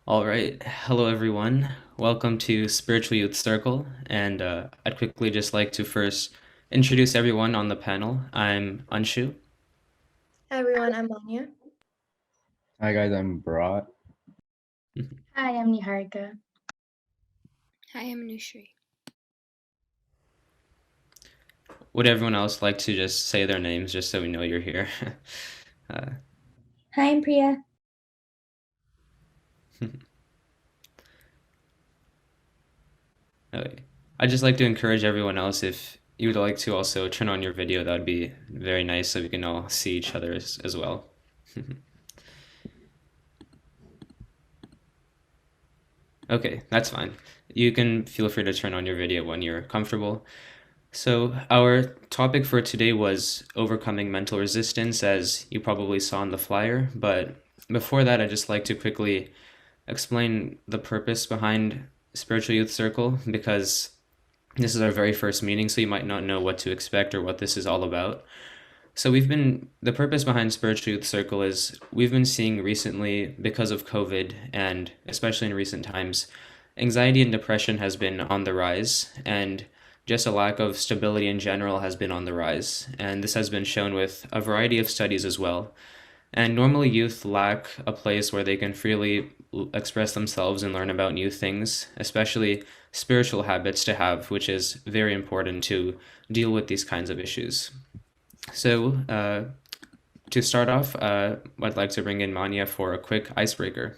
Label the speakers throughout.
Speaker 1: All right. Hello, everyone. Welcome to Spiritual Youth Circle. And I'd quickly just like to first introduce everyone on the panel. I'm Anshu.
Speaker 2: Hi everyone, I'm Anya.
Speaker 3: Hi guys, I'm Bharat.
Speaker 4: Hi, I'm Niharika.
Speaker 5: Hi, I'm Nushri.
Speaker 1: Would everyone else like to just say their names just so we know you're here? uh,
Speaker 4: Hi, I'm Priya.
Speaker 1: okay. I'd just like to encourage everyone else if you would like to also turn on your video, that would be very nice so we can all see each other as well. Okay, that's fine. You can feel free to turn on your video when you're comfortable. So, our topic for today was overcoming mental resistance, as you probably saw in the flyer. But before that, I'd just like to quickly explain the purpose behind Spiritual Youth Circle, because this is our very first meeting, so you might not know what to expect or what this is all about. So, the purpose behind Spiritual Youth Circle is we've been seeing recently, because of COVID, and especially in recent times, anxiety and depression has been on the rise, and just a lack of stability in general has been on the rise. And this has been shown with a variety of studies as well. And normally, youth lack a place where they can freely express themselves and learn about new things, especially spiritual habits to have, which is very important to deal with these kinds of issues. So, to start off, I'd like to bring in Manya for a quick icebreaker.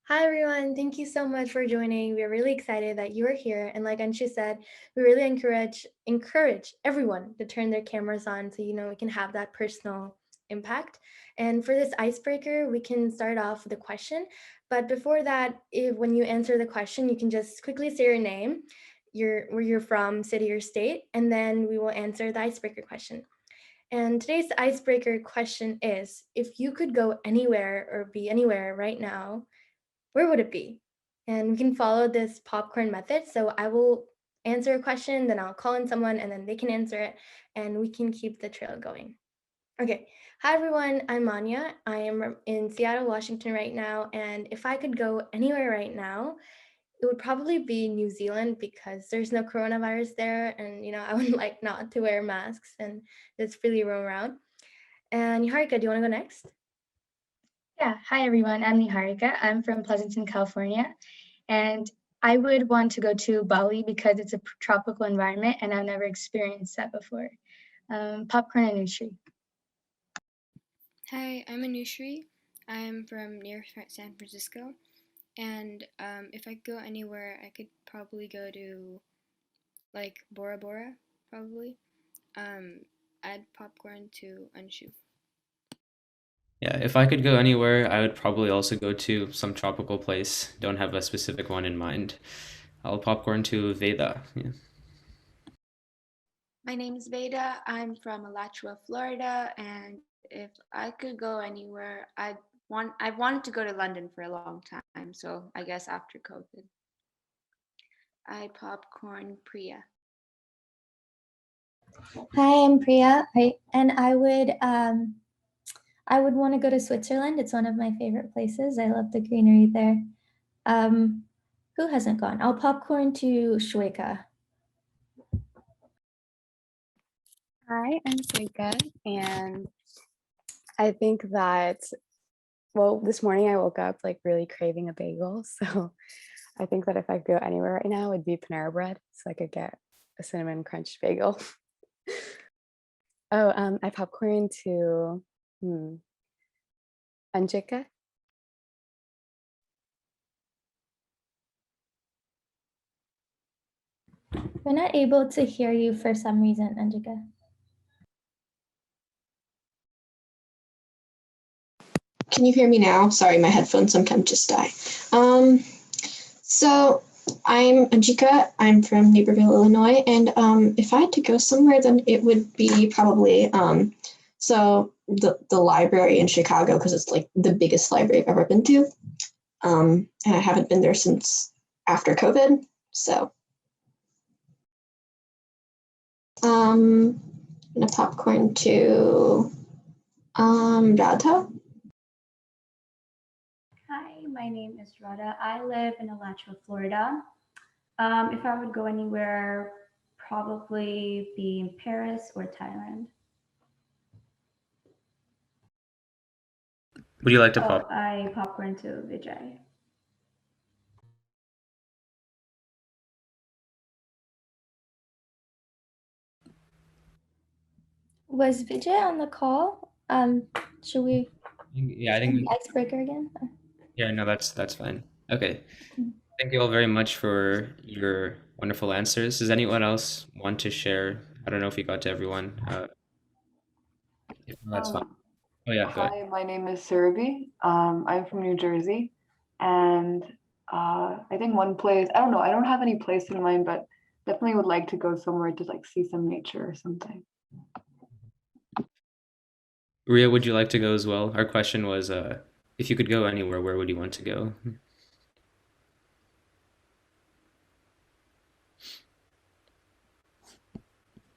Speaker 2: Hi everyone, thank you so much for joining. We're really excited that you are here. And like Anshu said, we really encourage everyone to turn their cameras on so we can have that personal impact. And for this icebreaker, we can start off with a question. But before that, when you answer the question, you can just quickly say your name, where you're from, city or state, and then we will answer the icebreaker question. And today's icebreaker question is, if you could go anywhere or be anywhere right now, where would it be? And we can follow this popcorn method. So I will answer a question, then I'll call in someone, and then they can answer it, and we can keep the trail going. Okay. Hi, everyone. I'm Manya. I am in Seattle, Washington right now. And if I could go anywhere right now, it would probably be New Zealand because there's no coronavirus there. And, I would like not to wear masks and just freely roam around. And Harika, do you want to go next?
Speaker 4: Yeah, hi everyone. I'm Niharika. I'm from Pleasanton, California, and I would want to go to Bali because it's a tropical environment and I've never experienced that before. Popcorn and Nutri.
Speaker 5: Hi, I'm Anushri. I'm from near San Francisco, and if I could go anywhere, I could probably go to like Bora Bora, probably. Um, add popcorn to Anshu.
Speaker 1: Yeah, if I could go anywhere, I would probably also go to some tropical place. Don't have a specific one in mind. I'll popcorn to Veda. Yeah.
Speaker 6: My name is Veda. I'm from Alachua, Florida, and if I could go anywhere, I've wanted to go to London for a long time, so I guess after COVID. I popcorn Priya.
Speaker 7: Hi, I'm Priya. I would want to go to Switzerland. It's one of my favorite places. I love the greenery there. Um, who hasn't gone? I'll popcorn to Schweka.
Speaker 8: Hi, I'm Rika, and I think that, well, this morning I woke up like really craving a bagel. So I think that if I could go anywhere right now, it'd be Panera Bread, so I could get a cinnamon crunch bagel. Oh, I popcorn to Anjika.
Speaker 7: We're not able to hear you for some reason, Anjika.
Speaker 9: Can you hear me now? Sorry, my headphones sometimes just die. So I'm Anjika. I'm from Naperville, Illinois, and if I had to go somewhere, then it would be probably the library in Chicago because it's like the biggest library I've ever been to, and I haven't been there since after COVID. So, I'm gonna popcorn to Radha.
Speaker 10: Hi, My name is Rhoda. I live in Alachua, Florida. If I would go anywhere, probably be in Paris or Thailand.
Speaker 1: Would you like to
Speaker 10: Oh,
Speaker 1: pop?
Speaker 10: I popcorn to Vijay.
Speaker 7: Was Vijay on the call? Should we
Speaker 1: Yeah, I
Speaker 7: send
Speaker 1: think
Speaker 7: the icebreaker again?
Speaker 1: yeah, no, that's fine. Okay. Thank you all very much for your wonderful answers. Does anyone else want to share? I don't know if we got to everyone. If not, that's fine. Oh yeah, go ahead.
Speaker 11: Hi, my name is Surabhi. I'm from New Jersey, and I think one place, I don't know, I don't have any place in mind, but definitely would like to go somewhere to like see some nature or something.
Speaker 1: Ria, would you like to go as well? Our question was, if you could go anywhere, where would you want to go?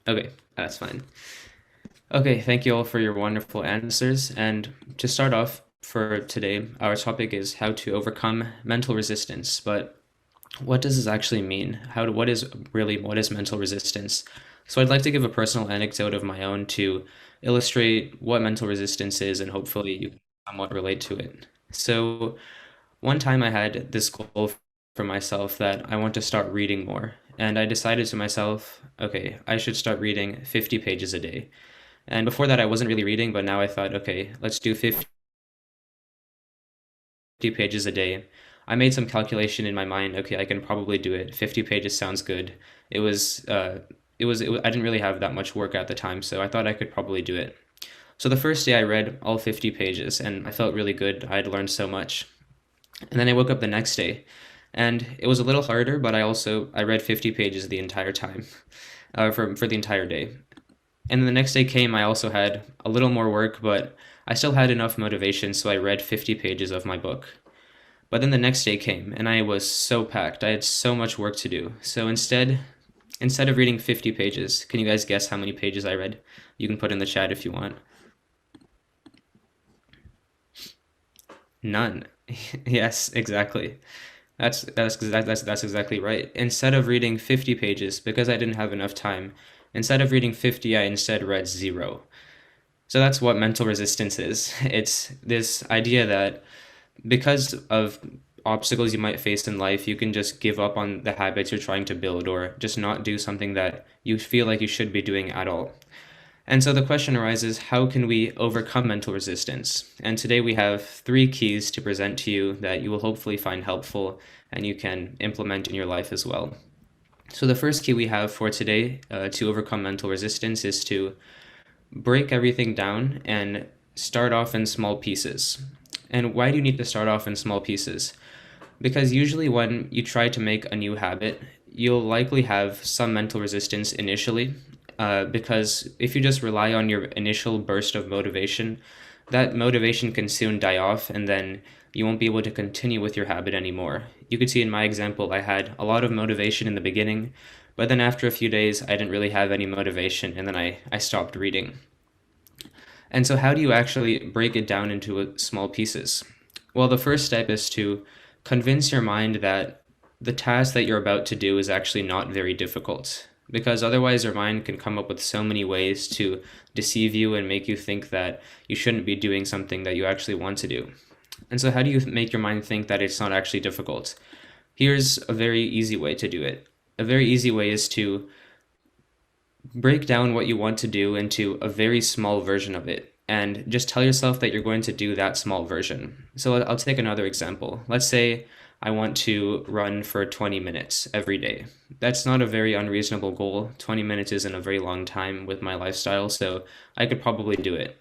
Speaker 1: Okay, that's fine. Okay, thank you all for your wonderful answers. And to start off for today, our topic is how to overcome mental resistance. But what does this actually mean? What is mental resistance? So I'd like to give a personal anecdote of my own to illustrate what mental resistance is, and hopefully you can somewhat relate to it. So one time I had this goal for myself that I want to start reading more. And I decided to myself, okay, I should start reading 50 pages a day. And before that, I wasn't really reading, but now I thought, okay, let's do 50 pages a day. I made some calculation in my mind. Okay, I can probably do it. 50 pages sounds good. It was, I didn't really have that much work at the time, so I thought I could probably do it. So the first day I read all 50 pages, and I felt really good. I had learned so much. And then I woke up the next day, and it was a little harder, but I read 50 pages the entire time, for the entire day. And then the next day came, I also had a little more work, but I still had enough motivation, so I read 50 pages of my book. But then the next day came, and I was so packed. I had so much work to do. So instead of reading 50 pages, can you guys guess how many pages I read? You can put in the chat if you want. None. Yes, exactly. That's exactly right. Instead of reading 50 pages, because I didn't have enough time, instead of reading 50, I instead read 0. So that's what mental resistance is. It's this idea that because of obstacles you might face in life, you can just give up on the habits you're trying to build, or just not do something that you feel like you should be doing at all. And so the question arises, how can we overcome mental resistance? And today we have 3 keys to present to you that you will hopefully find helpful and you can implement in your life as well. So the first key we have for today to overcome mental resistance is to break everything down and start off in small pieces. And why do you need to start off in small pieces? Because usually when you try to make a new habit, you'll likely have some mental resistance initially, because if you just rely on your initial burst of motivation, that motivation can soon die off, and then you won't be able to continue with your habit anymore. You could see in my example, I had a lot of motivation in the beginning, but then after a few days, I didn't really have any motivation, and then I stopped reading. And so how do you actually break it down into small pieces? Well, the first step is to convince your mind that the task that you're about to do is actually not very difficult, because otherwise your mind can come up with so many ways to deceive you and make you think that you shouldn't be doing something that you actually want to do. And so how do you make your mind think that it's not actually difficult? Here's a very easy way to do it. A very easy way is to break down what you want to do into a very small version of it, and just tell yourself that you're going to do that small version. So I'll take another example. Let's say I want to run for 20 minutes every day. That's not a very unreasonable goal. 20 minutes isn't a very long time with my lifestyle, so I could probably do it.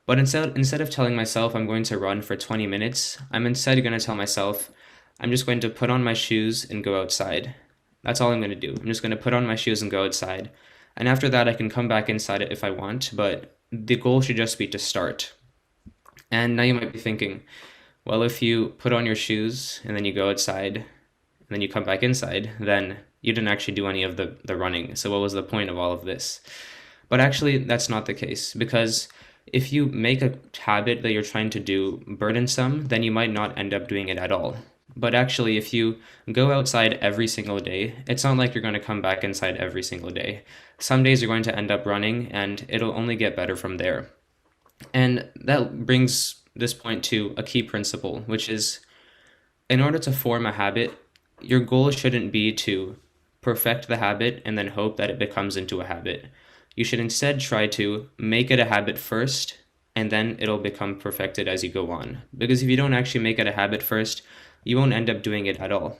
Speaker 1: But instead of telling myself I'm going to run for 20 minutes, I'm instead going to tell myself I'm just going to put on my shoes and go outside. That's all I'm going to do. I'm just going to put on my shoes and go outside. And after that, I can come back inside it if I want, but the goal should just be to start. And now you might be thinking, well, if you put on your shoes and then you go outside and then you come back inside, then you didn't actually do any of the running. So what was the point of all of this? But actually, that's not the case, because if you make a habit that you're trying to do burdensome, then you might not end up doing it at all. But actually, if you go outside every single day, it's not like you're going to come back inside every single day. Some days you're going to end up running, and it'll only get better from there. And that brings this point to a key principle, which is in order to form a habit, your goal shouldn't be to perfect the habit and then hope that it becomes into a habit. You should instead try to make it a habit first, and then it'll become perfected as you go on. Because if you don't actually make it a habit first, you won't end up doing it at all.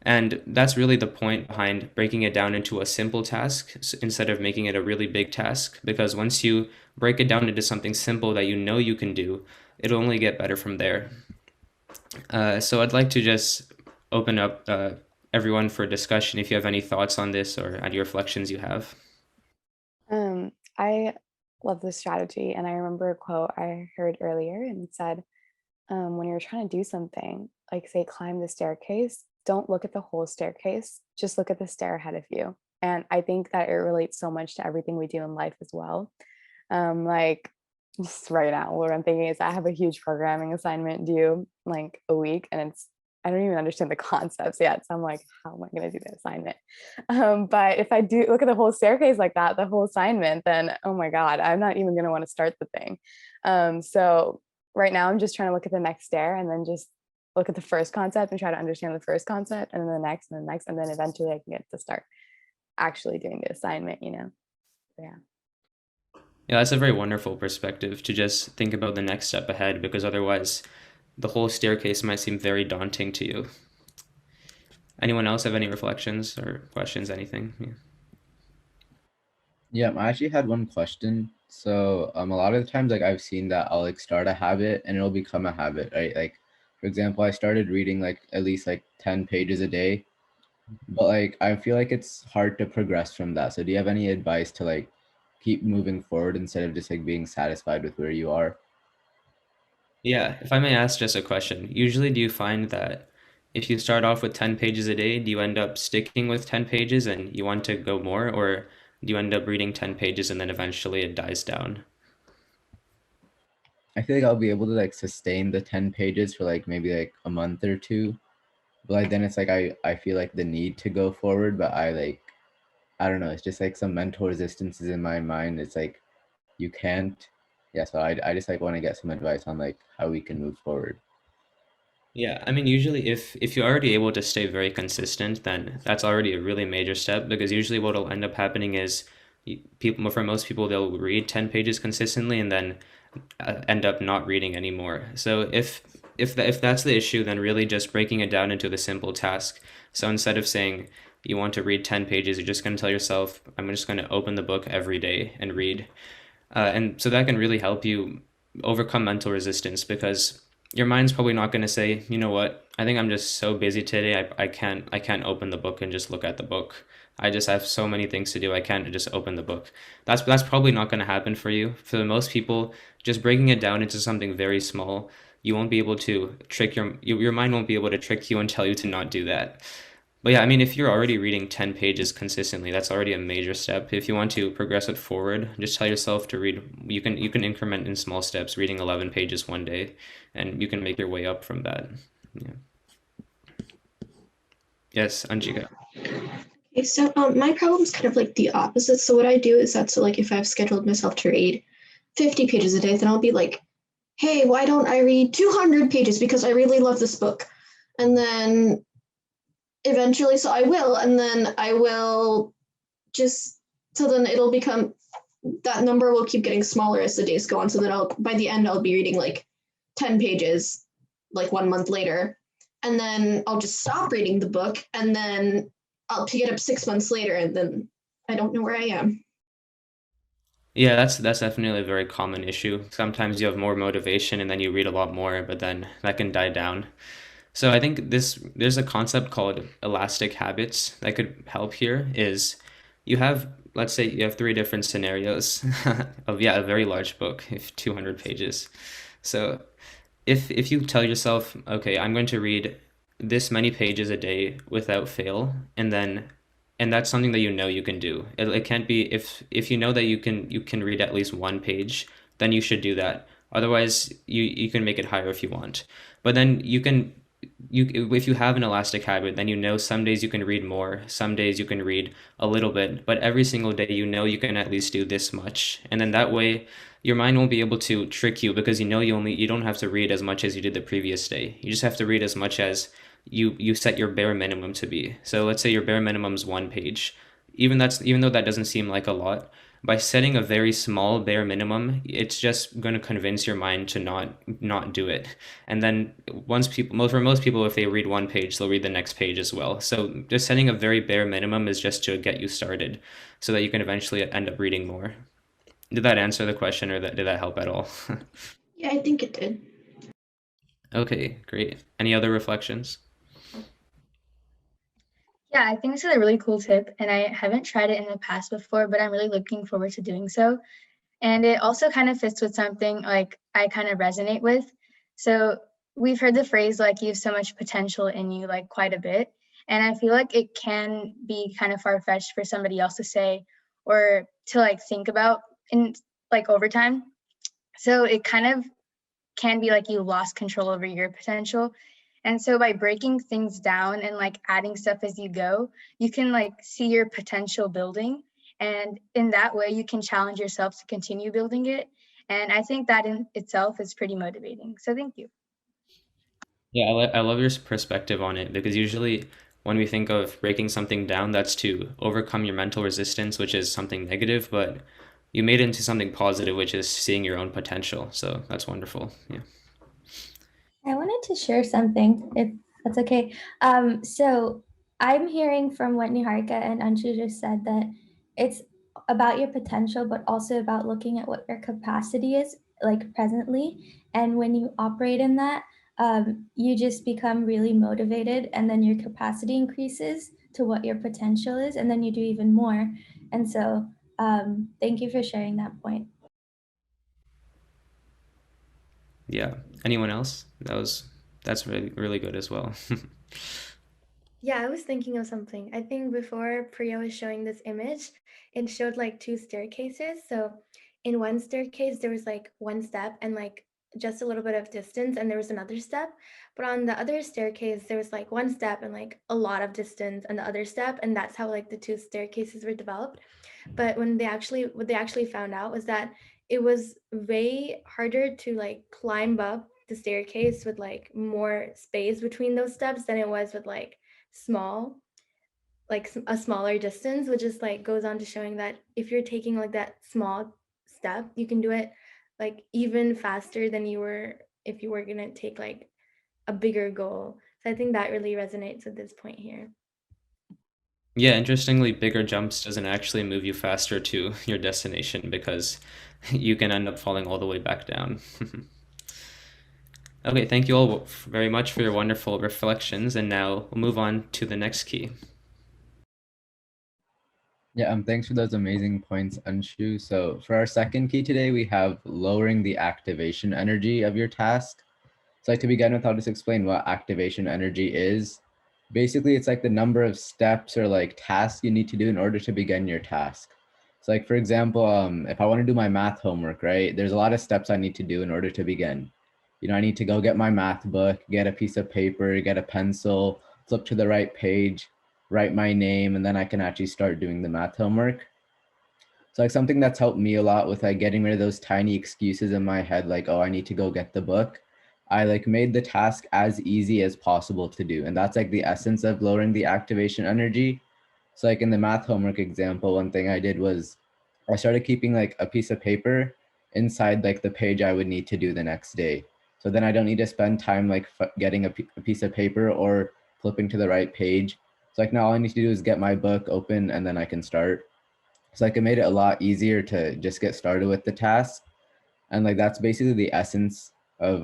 Speaker 1: And that's really the point behind breaking it down into a simple task instead of making it a really big task. Because once you break it down into something simple that you know you can do, it'll only get better from there. So I'd like to just open up everyone for discussion if you have any thoughts on this or any reflections you have.
Speaker 8: I love this strategy, and I remember a quote I heard earlier, and it said, when you're trying to do something, like say climb the staircase, don't look at the whole staircase, just look at the stair ahead of you. And I think that it relates so much to everything we do in life as well. Like just right now, what I'm thinking is I have a huge programming assignment due like a week, and I don't even understand the concepts yet. So I'm like, how am I going to do the assignment? But if I do look at the whole staircase like that, the whole assignment, then oh my God, I'm not even going to want to start the thing. So right now I'm just trying to look at the next stair and then just look at the first concept and try to understand the first concept, and then the next and the next, and then eventually I can get to start actually doing the assignment, you know? Yeah.
Speaker 1: Yeah, that's a very wonderful perspective to just think about the next step ahead, because otherwise the whole staircase might seem very daunting to you. Anyone else have any reflections or questions, anything?
Speaker 3: Yeah, I actually had one question. So a lot of the times like I've seen that I'll like start a habit and it'll become a habit, right? Like for example, I started reading like at least like 10 pages a day, but like I feel like it's hard to progress from that. So do you have any advice to like keep moving forward instead of just like being satisfied with where you are?
Speaker 1: Yeah, if I may ask just a question, usually do you find that if you start off with 10 pages a day, do you end up sticking with 10 pages and you want to go more, or do you end up reading 10 pages and then eventually it dies down?
Speaker 3: I feel like I'll be able to like sustain the 10 pages for like maybe like a month or two. But like then it's like I feel like the need to go forward, but I don't know, it's just like some mental resistances in my mind. It's like you can't. Yeah, so I just like want to get some advice on like how we can move forward.
Speaker 1: Yeah, I mean, usually if you're already able to stay very consistent, then that's already a really major step, because usually what'll end up happening is people, for most people, they'll read 10 pages consistently and then end up not reading anymore. So if that's the issue, then really just breaking it down into the simple task. So instead of saying you want to read 10 pages, you're just going to tell yourself, I'm just going to open the book every day and read. And so that can really help you overcome mental resistance, because your mind's probably not going to say, you know what, I think I'm just so busy today, I can't open the book and just look at the book. I just have so many things to do, I can't just open the book. That's probably not going to happen for you. For most people, just breaking it down into something very small, you won't be able to trick your mind won't be able to trick you and tell you to not do that. But yeah, I mean, if you're already reading 10 pages consistently, that's already a major step. If you want to progress it forward, just tell yourself to read, you can increment in small steps, reading 11 pages one day, and you can make your way up from that. Yeah. Yes, Anjika.
Speaker 9: Okay, so my problem is kind of like the opposite. So what I do is that, so like if I've scheduled myself to read 50 pages a day, then I'll be like, hey, why don't I read 200 pages because I really love this book? And then eventually, so I will, and then I will just, so then it'll become, that number will keep getting smaller as the days go on. So then by the end, I'll be reading like 10 pages, like 1 month later. And then I'll just stop reading the book, and then I'll pick it up 6 months later, and then I don't know where I am.
Speaker 1: Yeah, that's definitely a very common issue. Sometimes you have more motivation and then you read a lot more, but then that can die down. So I think there's a concept called elastic habits that could help here. Is you have, let's say you have three different scenarios of, yeah, a very large book, if 200 pages. So if you tell yourself, okay, I'm going to read this many pages a day without fail, and that's something that you know you can do. It can't be, if you know that you can read at least one page, then you should do that. Otherwise, you can make it higher if you want. But then if you have an elastic habit, then you know some days you can read more, some days you can read a little bit, but every single day you know you can at least do this much. And then that way your mind won't be able to trick you because you know you don't have to read as much as you did the previous day. You just have to read as much as you set your bare minimum to be. So let's say your bare minimum is 1 page. Even though that doesn't seem like a lot, by setting a very small bare minimum, it's just going to convince your mind to not do it. And then for most people, if they read 1 page, they'll read the next page as well. So just setting a very bare minimum is just to get you started so that you can eventually end up reading more. Did that answer the question, or did that help at all?
Speaker 9: Yeah, I think it did.
Speaker 1: Okay, great. Any other reflections?
Speaker 4: Yeah, I think this is a really cool tip, and I haven't tried it in the past before, but I'm really looking forward to doing so. And it also kind of fits with something like I kind of resonate with. So we've heard the phrase like you have so much potential in you, like quite a bit. And I feel like it can be kind of far-fetched for somebody else to say or to like think about in like over time. So it kind of can be like you lost control over your potential. And so by breaking things down and like adding stuff as you go, you can like see your potential building. And in that way, you can challenge yourself to continue building it. And I think that in itself is pretty motivating. So thank you.
Speaker 1: Yeah, I love your perspective on it, because usually when we think of breaking something down, that's to overcome your mental resistance, which is something negative, but you made it into something positive, which is seeing your own potential. So that's wonderful. Yeah.
Speaker 7: I wanted to share something, if that's okay. So I'm hearing from what Niharika and Anshu just said, that it's about your potential, but also about looking at what your capacity is like presently. And when you operate in that, you just become really motivated, and then your capacity increases to what your potential is, and then you do even more. And so thank you for sharing that point.
Speaker 1: Yeah. Anyone else? That's really, really good as well.
Speaker 2: Yeah, I was thinking of something. I think before Priya was showing this image, it showed like two staircases. So in one staircase, there was like one step and like just a little bit of distance, and there was another step. But on the other staircase, there was like one step and like a lot of distance and the other step. And that's how like the two staircases were developed. But what they actually found out was that it was way harder to like climb up the staircase with like more space between those steps than it was with like a smaller distance, which is like goes on to showing that if you're taking like that small step, you can do it like even faster than you were if you were gonna take like a bigger goal. So I think that really resonates with this point here.
Speaker 1: Yeah, interestingly, bigger jumps doesn't actually move you faster to your destination, because you can end up falling all the way back down. Okay, thank you all very much for your wonderful reflections, and now we'll move on to the next key.
Speaker 3: Yeah, thanks for those amazing points, Anshu. So for our second key today, we have lowering the activation energy of your task. So to begin with, I'll just explain what activation energy is. Basically, it's like the number of steps or like tasks you need to do in order to begin your task. So like, for example, if I want to do my math homework, right, there's a lot of steps I need to do in order to begin. You know, I need to go get my math book, get a piece of paper, get a pencil, flip to the right page, write my name, and then I can actually start doing the math homework. So like something that's helped me a lot with like getting rid of those tiny excuses in my head, like, oh, I need to go get the book. I like made the task as easy as possible to do. And that's like the essence of lowering the activation energy. So like in the math homework example, one thing I did was I started keeping like a piece of paper inside like the page I would need to do the next day. So then I don't need to spend time like getting a piece of paper or flipping to the right page. So like now all I need to do is get my book open and then I can start. So like it made it a lot easier to just get started with the task. And like that's basically the essence of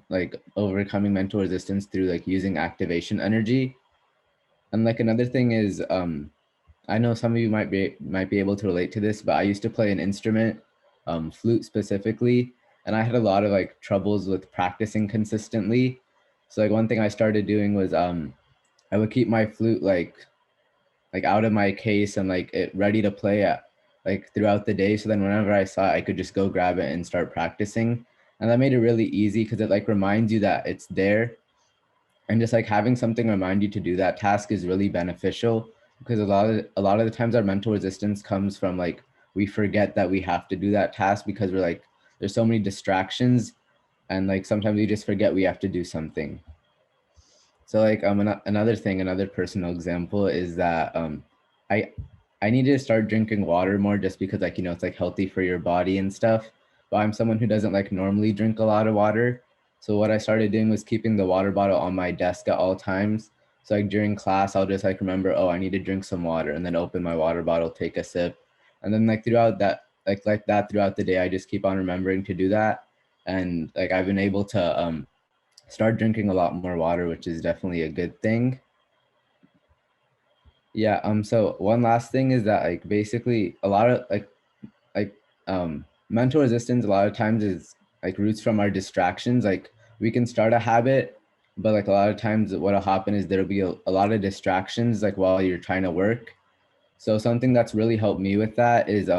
Speaker 3: like overcoming mental resistance through like using activation energy. And like another thing is I know some of you might be able to relate to this, but I used to play an instrument, flute specifically, and I had a lot of like troubles with practicing consistently. So like one thing I started doing was I would keep my flute like out of my case and like it ready to play like throughout the day. So then whenever I saw it, I could just go grab it and start practicing. And that made it really easy because it like reminds you that it's there. And just like having something remind you to do that task is really beneficial, because a lot of the times our mental resistance comes from like we forget that we have to do that task because we're like there's so many distractions, and like sometimes we just forget we have to do something. So like another thing, another personal example is that I I need to start drinking water more, just because like it's like healthy for your body and stuff. But I'm someone who doesn't like normally drink a lot of water. So what I started doing was keeping the water bottle on my desk at all times. So like during class, I'll just like remember, oh, I need to drink some water, and then open my water bottle, take a sip, and then like throughout that like that throughout the day, I just keep on remembering to do that. And like I've been able to start drinking a lot more water, which is definitely a good thing. Yeah, so one last thing is that like basically a lot of like mental resistance a lot of times is like roots from our distractions. Like we can start a habit, but like a lot of times what'll happen is there'll be a lot of distractions like while you're trying to work. So something that's really helped me with that is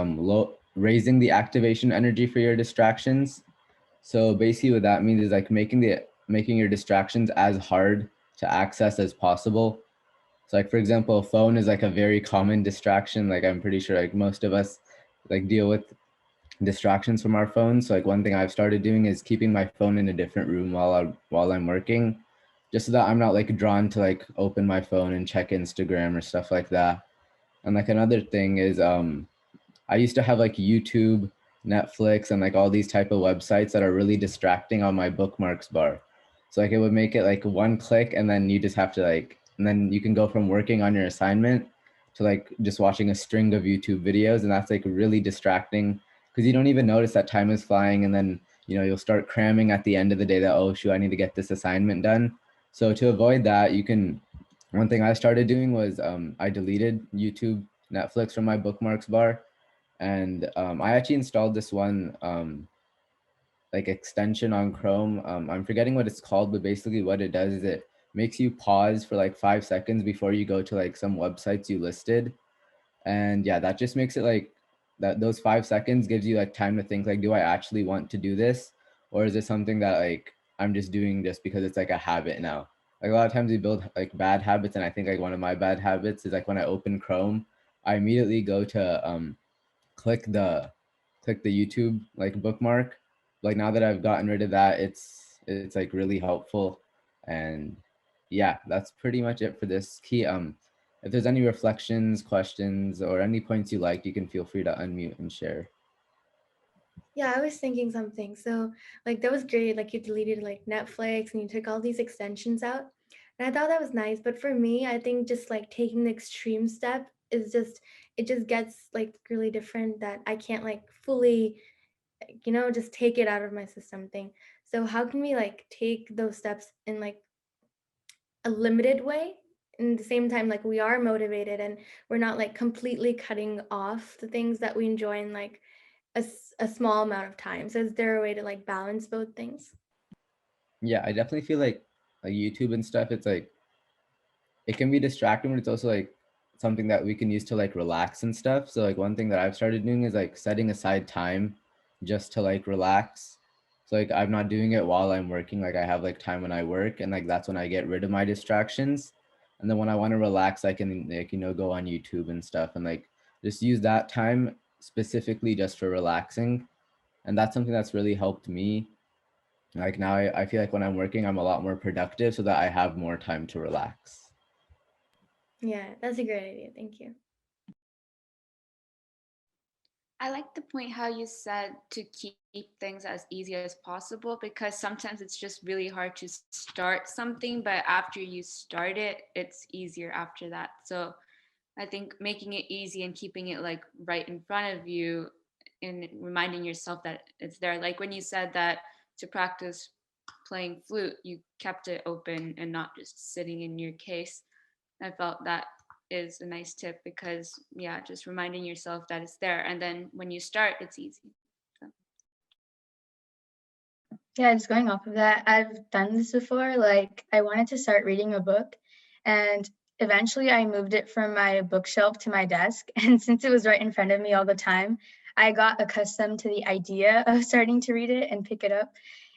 Speaker 3: raising the activation energy for your distractions. So basically what that means is like making your distractions as hard to access as possible. So like for example, a phone is like a very common distraction. Like I'm pretty sure like most of us like deal with distractions from our phones. So like one thing I've started doing is keeping my phone in a different room while I'm working, just so that I'm not like drawn to like open my phone and check Instagram or stuff like that. And like another thing is I used to have like YouTube, Netflix, and like all these type of websites that are really distracting on my bookmarks bar. So like it would make it like one click, and then you just have to like, and then you can go from working on your assignment to like just watching a string of YouTube videos, and that's like really distracting because you don't even notice that time is flying, and then you'll start cramming at the end of the day that, oh shoot, I need to get this assignment done. So to avoid that, one thing I started doing was I deleted YouTube, Netflix from my bookmarks bar, and I actually installed this one like extension on Chrome. I'm forgetting what it's called, but basically what it does is it makes you pause for like 5 seconds before you go to like some websites you listed. And yeah, that just makes it like that those 5 seconds gives you like time to think like, do I actually want to do this? Or is it something that like I'm just doing just because it's like a habit now? Like a lot of times we build like bad habits, and I think like one of my bad habits is like when I open Chrome, I immediately go to click the YouTube like bookmark. Like now that I've gotten rid of that, it's like really helpful. And yeah, that's pretty much it for this key. If there's any reflections, questions, or any points you like, you can feel free to unmute and share.
Speaker 2: Yeah, I was thinking something. So, like, that was great. Like, you deleted like Netflix and you took all these extensions out. And I thought that was nice. But for me, I think just like taking the extreme step is just, it just gets like really different that I can't like fully, just take it out of my system thing. So, how can we like take those steps in like a limited way? In the same time, like we are motivated and we're not like completely cutting off the things that we enjoy in like a small amount of time. So is there a way to like balance both things?
Speaker 3: Yeah, I definitely feel like YouTube and stuff, it's like it can be distracting, but it's also like something that we can use to like relax and stuff. So like one thing that I've started doing is like setting aside time just to like relax. So like I'm not doing it while I'm working. Like I have like time when I work, and like that's when I get rid of my distractions. And then when I want to relax, I can like go on YouTube and stuff, and like just use that time specifically just for relaxing. And that's something that's really helped me. Like now I feel like when I'm working, I'm a lot more productive so that I have more time to relax.
Speaker 2: Yeah, that's a great idea. Thank you.
Speaker 6: I like the point how you said to keep things as easy as possible, because sometimes it's just really hard to start something, but after you start it, it's easier after that. So I think making it easy and keeping it like right in front of you and reminding yourself that it's there. Like when you said that to practice playing flute, you kept it open and not just sitting in your case. I felt that is a nice tip because, yeah, just reminding yourself that it's there. And then when you start, it's easy. So.
Speaker 4: Yeah, just going off of that, I've done this before. Like, I wanted to start reading a book, and eventually I moved it from my bookshelf to my desk. And since it was right in front of me all the time, I got accustomed to the idea of starting to read it and pick it up.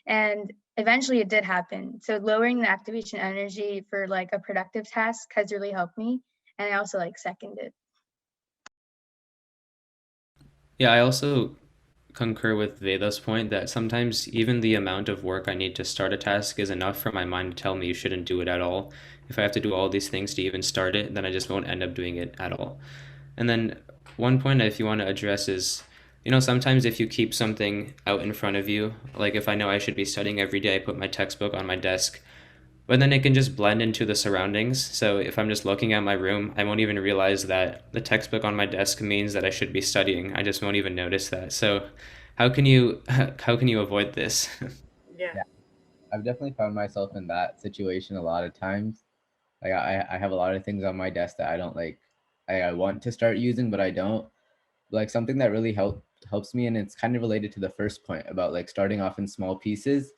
Speaker 4: And eventually it did happen. So lowering the activation energy for like a productive task has really helped me. And I also like second it.
Speaker 1: Yeah, I also concur with Veda's point that sometimes even the amount of work I need to start a task is enough for my mind to tell me you shouldn't do it at all. If I have to do all these things to even start it, then I just won't end up doing it at all. And then one point if you want to address is, sometimes if you keep something out in front of you, like if I know I should be studying every day, I put my textbook on my desk, but then it can just blend into the surroundings. So if I'm just looking at my room, I won't even realize that the textbook on my desk means that I should be studying. I just won't even notice that. So how can you avoid this?
Speaker 12: Yeah.
Speaker 3: Yeah, I've definitely found myself in that situation a lot of times. Like I have a lot of things on my desk that I don't like. I want to start using, but I don't. Like something that really helps me, and it's kind of related to the first point about like starting off in small pieces,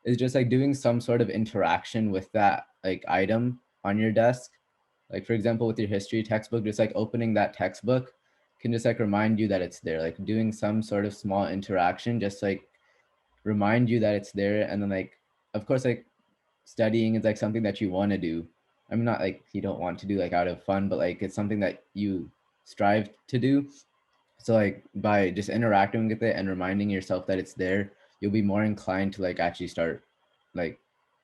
Speaker 3: is just like doing some sort of interaction with that like item on your desk. Like for example, with your history textbook, just like opening that textbook can just like remind you that it's there. Like doing some sort of small interaction, just like remind you that it's there. And then like, of course, like studying is like something that you want to do. I mean, not like you don't want to do like out of fun, but like it's something that you strive to do. So like by just interacting with it and reminding yourself that it's there, you'll be more inclined to like actually start like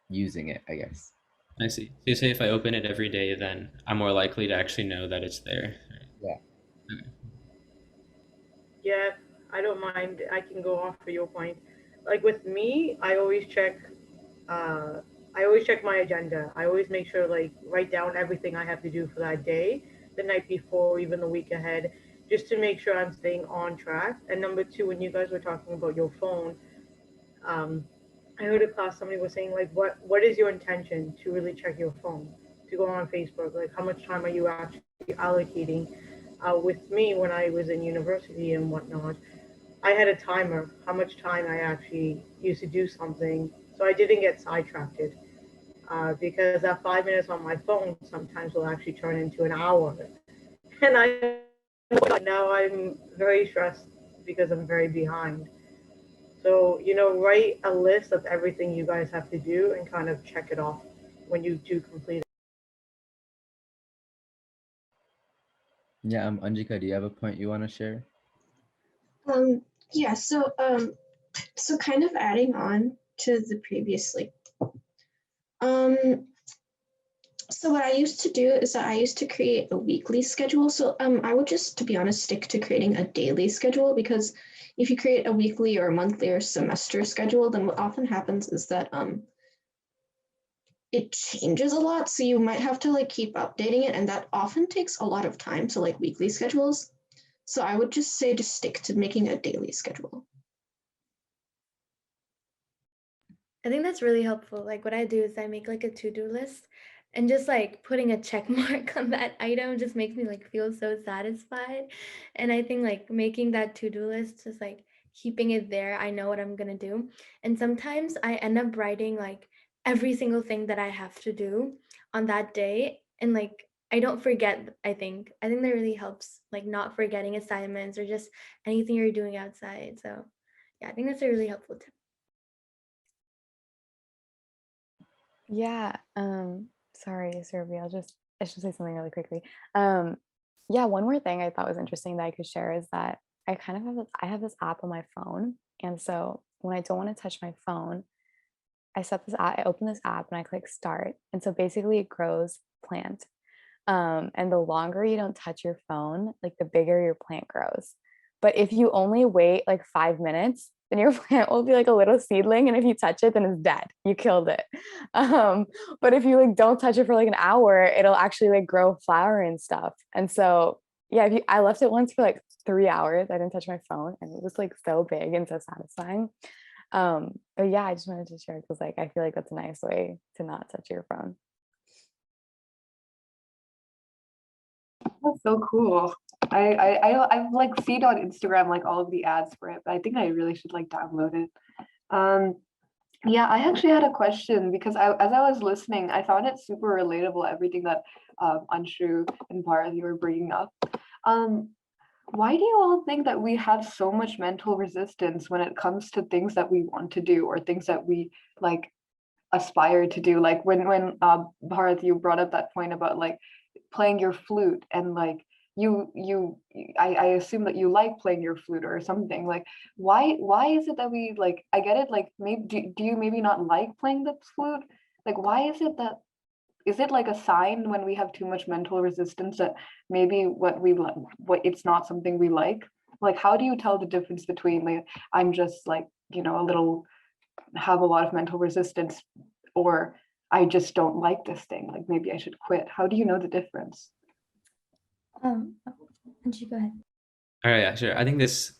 Speaker 3: using it, I guess.
Speaker 1: I see. So you say if I open it every day, then I'm more likely to actually know that it's there.
Speaker 3: Yeah.
Speaker 1: Okay.
Speaker 12: Yeah, I don't mind. I can go off for your point. Like with me, uh, I always check my agenda. I always make sure like write down everything I have to do for that day, the night before, even the week ahead, just to make sure I'm staying on track. And number two, when you guys were talking about your phone, um, I heard a class somebody was saying like, what is your intention to really check your phone, to go on Facebook? Like, how much time are you actually allocating? With me, when I was in university and whatnot, I had a timer how much time I actually used to do something, so I didn't get sidetracked. Because that 5 minutes on my phone sometimes will actually turn into an hour, and now I'm very stressed because I'm very behind. So write a list of everything you guys have to do and kind of check it off when you do complete it.
Speaker 3: Yeah, Anjika, do you have a point you want to share?
Speaker 9: Yeah, so kind of adding on to the previously. So what I used to do is that I used to create a weekly schedule. So I would just, to be honest, stick to creating a daily schedule, because if you create a weekly or monthly or semester schedule, then what often happens is that it changes a lot. So you might have to like keep updating it, and that often takes a lot of time. So like weekly schedules. So I would just say to stick to making a daily schedule.
Speaker 2: I think that's really helpful. Like what I do is I make like a to-do list, and just like putting a check mark on that item just makes me like feel so satisfied. And I think like making that to-do list, just like keeping it there, I know what I'm gonna do. And sometimes I end up writing like every single thing that I have to do on that day, and like I don't forget. I think that really helps, like not forgetting assignments or just anything you're doing outside. So yeah, I think that's a really helpful tip.
Speaker 8: Yeah, sorry, Surabhi, I should say something really quickly. Um, yeah, one more thing I thought was interesting that I could share is that I have this app on my phone. And so when I don't want to touch my phone, I open this app and I click start. And so basically it grows plant. And the longer you don't touch your phone, like the bigger your plant grows. But if you only wait like 5 minutes, then your plant will be like a little seedling. And if you touch it, then it's dead. You killed it. Um, but if you like don't touch it for like an hour, it'll actually like grow flower and stuff. And so yeah, I left it once for like 3 hours. I didn't touch my phone, and it was like so big and so satisfying. But yeah, I just wanted to share because like I feel like that's a nice way to not touch your phone.
Speaker 11: That's so cool. I've like seen on Instagram like all of the ads for it, but I think I really should like download it. Yeah, I actually had a question because as I was listening, I found it super relatable, everything that Anshu and Bharat were bringing up. Um, why do you all think that we have so much mental resistance when it comes to things that we want to do or things that we like aspire to do? Like when Bharat, you brought up that point about like playing your flute and like I assume that you like playing your flute or something. Like why is it that we like, I get it, like maybe do you maybe not like playing the flute? Like why is it that, is it like a sign when we have too much mental resistance that maybe what it's not something we like? Like how do you tell the difference between like I'm just like, you know, a little, have a lot of mental resistance, or I just don't like this thing, like maybe I should quit? How do you know the difference?
Speaker 7: Angie, go ahead.
Speaker 1: All right, yeah, sure. I think this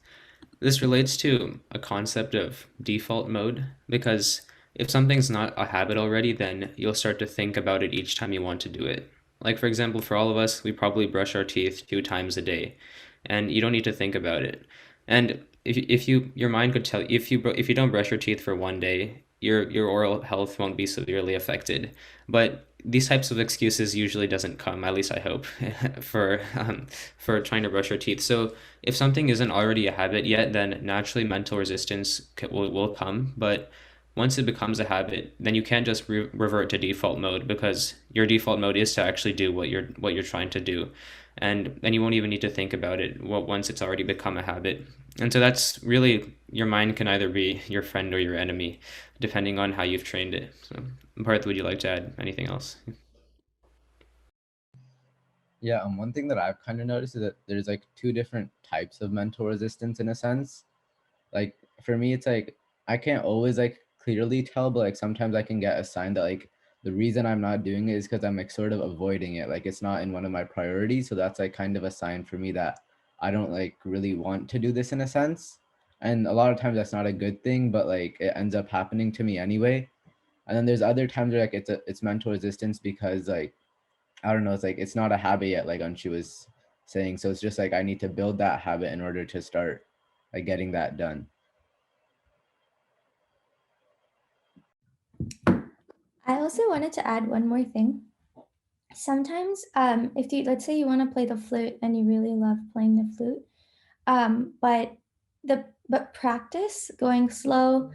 Speaker 1: relates to a concept of default mode, because if something's not a habit already, then you'll start to think about it each time you want to do it. Like, for example, for all of us, we probably brush our teeth 2 times a day, and you don't need to think about it. And if your mind could tell, if you don't brush your teeth for one day, your oral health won't be severely affected. But these types of excuses usually doesn't come, at least I hope, for trying to brush your teeth. So if something isn't already a habit yet, then naturally mental resistance will come. But once it becomes a habit, then you can't just revert to default mode, because your default mode is to actually do what you're trying to do, and then you won't even need to think about it once it's already become a habit. And so that's really, your mind can either be your friend or your enemy, depending on how you've trained it. So, Parth, would you like to add anything else?
Speaker 3: Yeah, one thing that I've kind of noticed is that there's like two different types of mental resistance in a sense. Like for me, it's like I can't always like clearly tell, but like sometimes I can get a sign that like the reason I'm not doing it is because I'm like sort of avoiding it. Like it's not in one of my priorities. So that's like kind of a sign for me that I don't like really want to do this in a sense. And a lot of times that's not a good thing, but like it ends up happening to me anyway. And then there's other times where like it's mental resistance because like I don't know, it's like it's not a habit yet, like Anshu was saying. So it's just like I need to build that habit in order to start like getting that done.
Speaker 7: I also wanted to add one more thing. Sometimes, if you, let's say you want to play the flute and you really love playing the flute, but practice, going slow,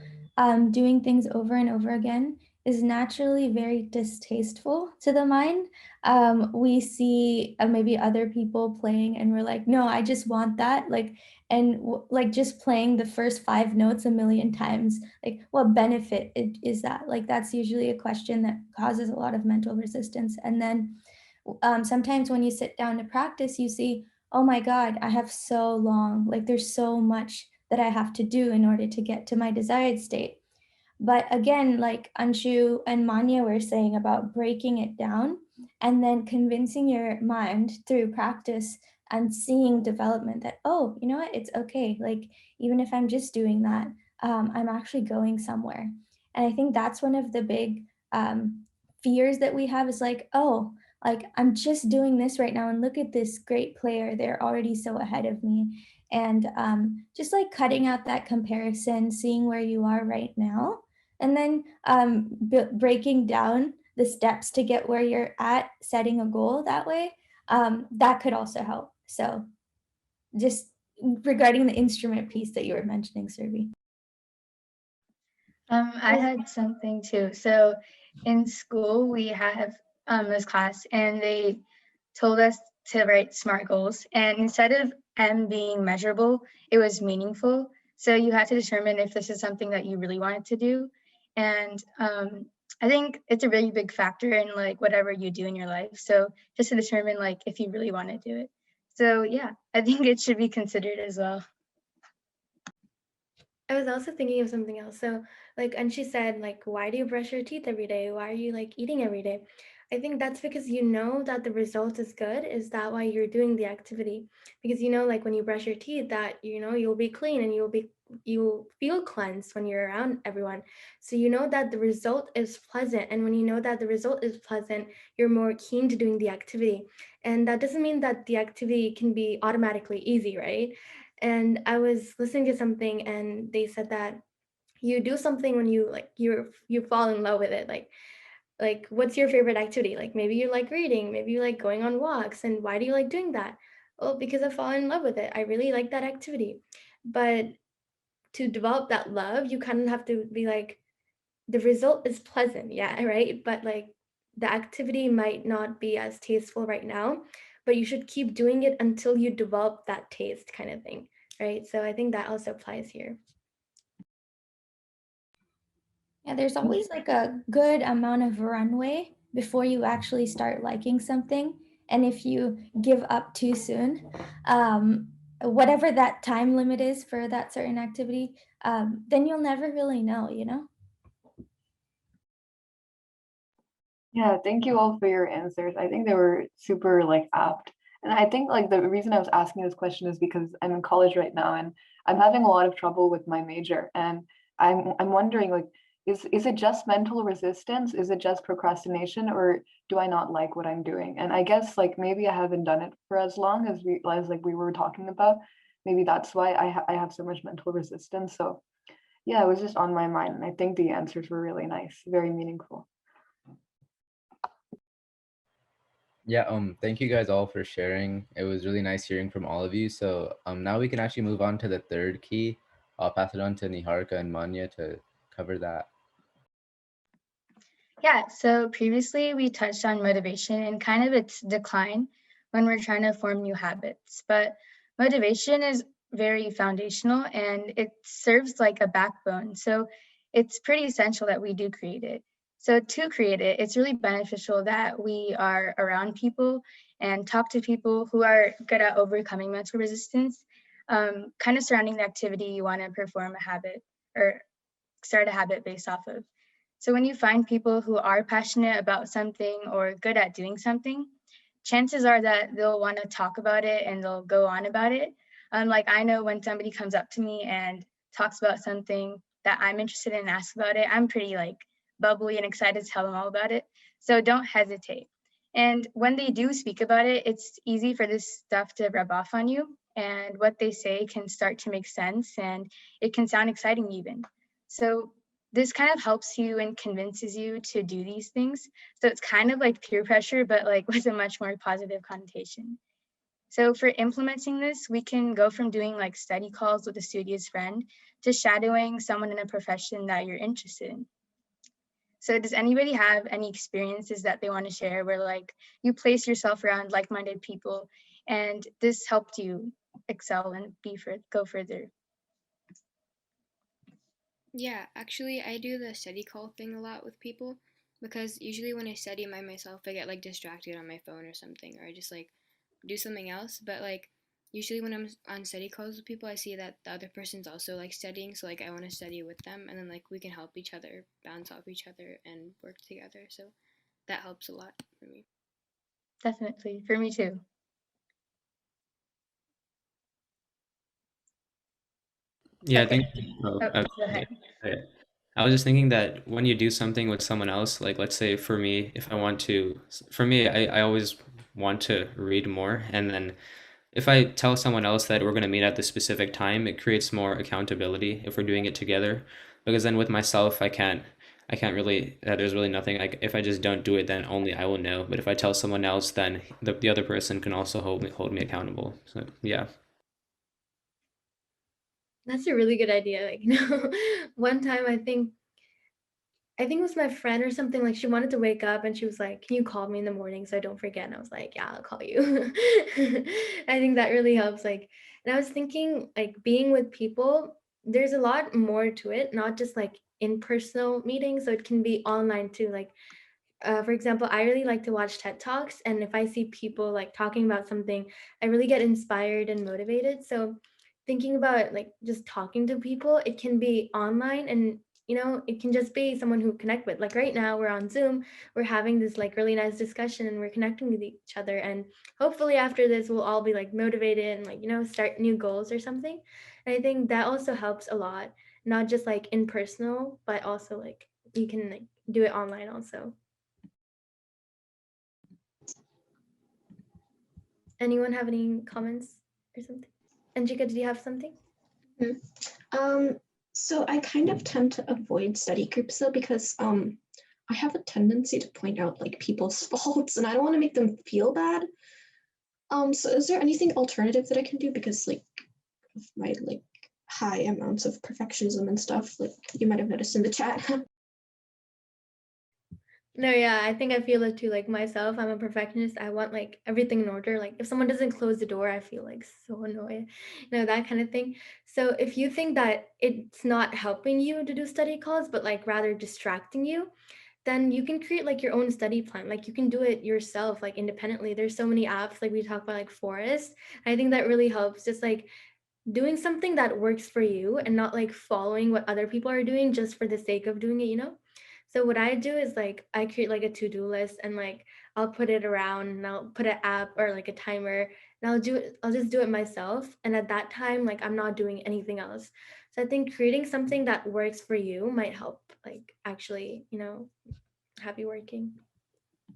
Speaker 7: doing things over and over again is naturally very distasteful to the mind. We see maybe other people playing and we're like, no, I just want that. Like, and like just playing the first 5 notes a million times, like what benefit is that? Like, that's usually a question that causes a lot of mental resistance. And then sometimes when you sit down to practice, you see, oh my God, I have so long, like there's so much that I have to do in order to get to my desired state. But again, like Anshu and Manya were saying about breaking it down and then convincing your mind through practice and seeing development that, oh, you know what, it's okay. Like, even if I'm just doing that, I'm actually going somewhere. And I think that's one of the big fears that we have is like, oh, like I'm just doing this right now and look at this great player, they're already so ahead of me. And just like cutting out that comparison, seeing where you are right now, and then breaking down the steps to get where you're at, setting a goal that way, that could also help. So just regarding the instrument piece that you were mentioning, Survi.
Speaker 4: I had something too. So in school, we have this class and they told us to write SMART goals. And instead of M being measurable, it was meaningful. So you had to determine if this is something that you really wanted to do. And I think it's a really big factor in like whatever you do in your life. So just to determine like if you really want to do it. So yeah, I think it should be considered as well.
Speaker 2: I was also thinking of something else. So, like, and she said, like, why do you brush your teeth every day? Why are you like eating every day? I think that's because you know that the result is good. Is that why you're doing the activity? Because you know, like when you brush your teeth, that you know you'll be clean and you'll feel cleansed when you're around everyone. So you know that the result is pleasant, and when you know that the result is pleasant, you're more keen to doing the activity. And that doesn't mean that the activity can be automatically easy, right? And I was listening to something and they said that you do something when you like you fall in love with it, like what's your favorite activity? Like maybe you like reading, maybe you like going on walks. And why do you like doing that? Well, because I fall in love with it. I really like that activity. But to develop that love, you kind of have to be like, the result is pleasant, yeah, right? But like the activity might not be as tasteful right now, but you should keep doing it until you develop that taste, kind of thing, right? So I think that also applies here.
Speaker 7: Yeah, there's always like a good amount of runway before you actually start liking something. And if you give up too soon, whatever that time limit is for that certain activity, then you'll never really know, you know?
Speaker 11: Yeah, thank you all for your answers. I think they were super like apt. And I think like the reason I was asking this question is because I'm in college right now and I'm having a lot of trouble with my major. And I'm wondering like, is it just mental resistance? Is it just procrastination, or do I not like what I'm doing? And I guess like maybe I haven't done it for as long as we were talking about. Maybe that's why I have so much mental resistance. So yeah, it was just on my mind. And I think the answers were really nice, very meaningful.
Speaker 3: Yeah, thank you guys all for sharing. It was really nice hearing from all of you. So now we can actually move on to the third key. I'll pass it on to Niharika and Manya to cover that.
Speaker 4: Yeah, so previously we touched on motivation and kind of its decline when we're trying to form new habits. But motivation is very foundational and it serves like a backbone. So it's pretty essential that we do create it. So to create it, it's really beneficial that we are around people and talk to people who are good at overcoming mental resistance, kind of surrounding the activity you want to perform a habit or start a habit based off of. So when you find people who are passionate about something or good at doing something, chances are that they'll want to talk about it and they'll go on about it. Like I know when somebody comes up to me and talks about something that I'm interested in and asks about it, I'm pretty like bubbly and excited to tell them all about it. So don't hesitate. And when they do speak about it, it's easy for this stuff to rub off on you. And what they say can start to make sense and it can sound exciting even. So this kind of helps you and convinces you to do these things. So it's kind of like peer pressure, but like with a much more positive connotation. So for implementing this, we can go from doing like study calls with a studious friend to shadowing someone in a profession that you're interested in. So does anybody have any experiences that they want to share where like you place yourself around like-minded people and this helped you excel and go further?
Speaker 5: Yeah, actually, I do the study call thing a lot with people because usually when I study by myself, I get like distracted on my phone or something, or I just like do something else. But like usually when I'm on study calls with people, I see that the other person's also like studying, so like I want to study with them, and then like we can help each other, bounce off each other, and work together. So that helps a lot for me.
Speaker 4: Definitely, for me too.
Speaker 1: Yeah, I
Speaker 4: Okay.
Speaker 1: think. Oh,
Speaker 4: Oh,
Speaker 1: okay.
Speaker 4: go ahead.
Speaker 1: Okay. I was just thinking that when you do something with someone else, like let's say for me, if I want to, for me, I always want to read more. And then if I tell someone else that we're going to meet at this specific time, it creates more accountability if we're doing it together. Because then with myself, I can't really, there's really nothing. Like if I just don't do it, then only I will know. But if I tell someone else, then the other person can also hold me accountable. So yeah.
Speaker 2: That's a really good idea. Like, one time I think it was my friend or something, like she wanted to wake up and she was like, "Can you call me in the morning so I don't forget?" And I was like, "Yeah, I'll call you." I think that really helps. Like, and I was thinking, like, being with people, there's a lot more to it, not just like in personal meetings. So it can be online too. Like, for example, I really like to watch TED Talks, and if I see people like talking about something, I really get inspired and motivated. So thinking about like just talking to people, it can be online, and it can just be someone who connect with. Like right now, we're on Zoom, we're having this like really nice discussion, and we're connecting with each other. And hopefully after this, we'll all be like motivated and like start new goals or something. And I think that also helps a lot, not just like in personal, but also like you can like do it online also. Anyone have any comments or something? Anjika, did you have something?
Speaker 9: Um, So I kind of tend to avoid study groups though because I have a tendency to point out like people's faults and I don't want to make them feel bad. So is there anything alternative that I can do because like of my like high amounts of perfectionism and stuff like you might have noticed in the chat.
Speaker 2: No, yeah, I think I feel it too. Like myself, I'm a perfectionist. I want like everything in order. Like if someone doesn't close the door, I feel like so annoyed, that kind of thing. So if you think that it's not helping you to do study calls, but like rather distracting you, then you can create like your own study plan. Like you can do it yourself, like independently. There's so many apps, like we talk about like Forest. I think that really helps. Just like doing something that works for you and not like following what other people are doing just for the sake of doing it. So what I do is like I create like a to-do list and like I'll put it around and I'll put an app or like a timer and I'll just do it myself. And at that time, like I'm not doing anything else. So I think creating something that works for you might help like actually, have you working.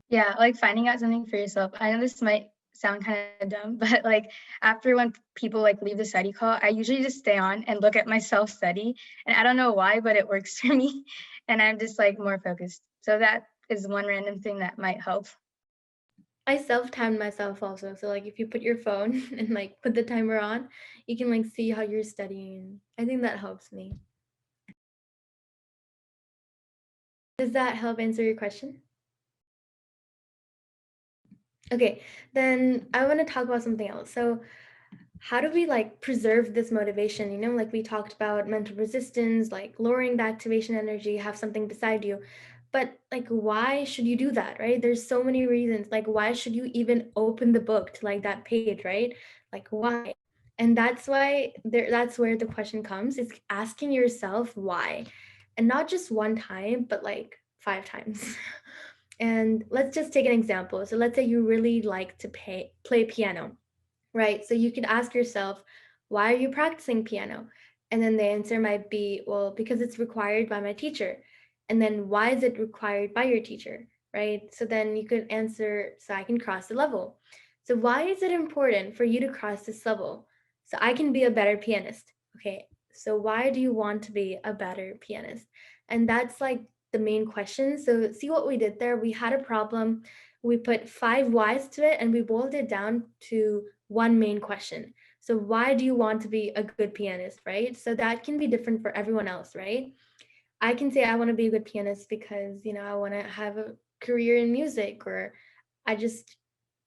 Speaker 4: Yeah, like finding out something for yourself. I know this might sound kind of dumb, but like after when people like leave the study call, I usually just stay on and look at myself study. And I don't know why, but it works for me. And I'm just like more focused. So that is one random thing that might help.
Speaker 2: I self-timed myself also. So like if you put your phone and like put the timer on, you can like see how you're studying. I think that helps me. Does that help answer your question? Okay, then I want to talk about something else. So how do we like preserve this motivation? Like we talked about mental resistance, like lowering the activation energy, have something beside you. But like, why should you do that, right? There's so many reasons. Like, why should you even open the book to like that page, right? Like, why? And that's where the question comes, is asking yourself why. And not just one time, but like 5 times. And let's just take an example. So let's say you really like to play piano, right? So you could ask yourself, why are you practicing piano? And then the answer might be, well, because it's required by my teacher. And then why is it required by your teacher, right? So then you could answer, so I can cross the level. So why is it important for you to cross this level? So I can be a better pianist. Okay, so why do you want to be a better pianist? And that's like the main question. So see what we did there? We had a problem. We put 5 whys to it and we boiled it down to one main question. So why do you want to be a good pianist, right? So that can be different for everyone else, right? I can say I want to be a good pianist because, I want to have a career in music, or I just,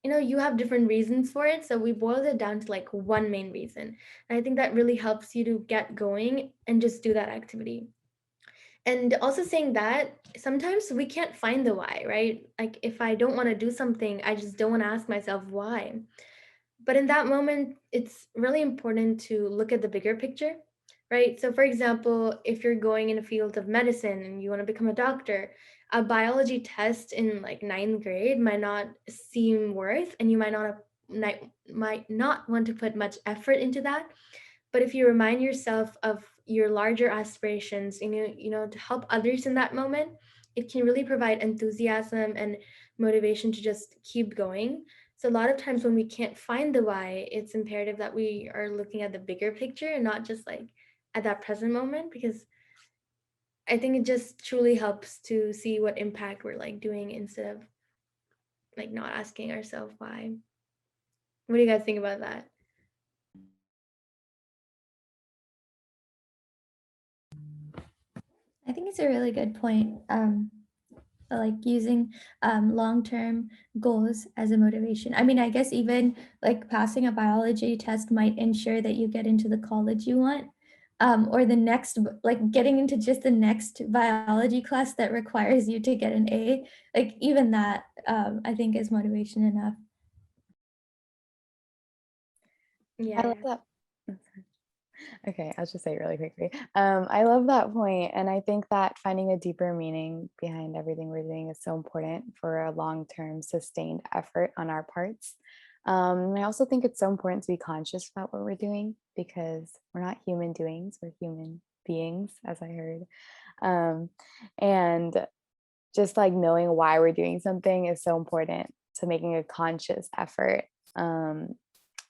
Speaker 2: you have different reasons for it. So we boiled it down to like one main reason. And I think that really helps you to get going and just do that activity. And also saying that sometimes we can't find the why, right? Like if I don't want to do something, I just don't want to ask myself why. But in that moment, it's really important to look at the bigger picture, right? So for example, if you're going in a field of medicine and you want to become a doctor, a biology test in like 9th grade might not seem worth, and you might not want to put much effort into that. But if you remind yourself of your larger aspirations, to help others in that moment, it can really provide enthusiasm and motivation to just keep going. So a lot of times when we can't find the why, it's imperative that we are looking at the bigger picture and not just like at that present moment, because I think it just truly helps to see what impact we're like doing instead of like not asking ourselves why. What do you guys think about that?
Speaker 7: I think it's a really good point. Like using long-term goals as a motivation. I mean, I guess even like passing a biology test might ensure that you get into the college you want, or the next, like getting into just the next biology class that requires you to get an A. Like even that, I think is motivation enough.
Speaker 8: I love that. Okay, I'll just say it really quickly. I love that point, and I think that finding a deeper meaning behind everything we're doing is so important for a long-term sustained effort on our parts. I also think it's so important to be conscious about what we're doing, because we're not human doings, we're human beings, as I heard. And just like knowing why we're doing something is so important to making a conscious effort. And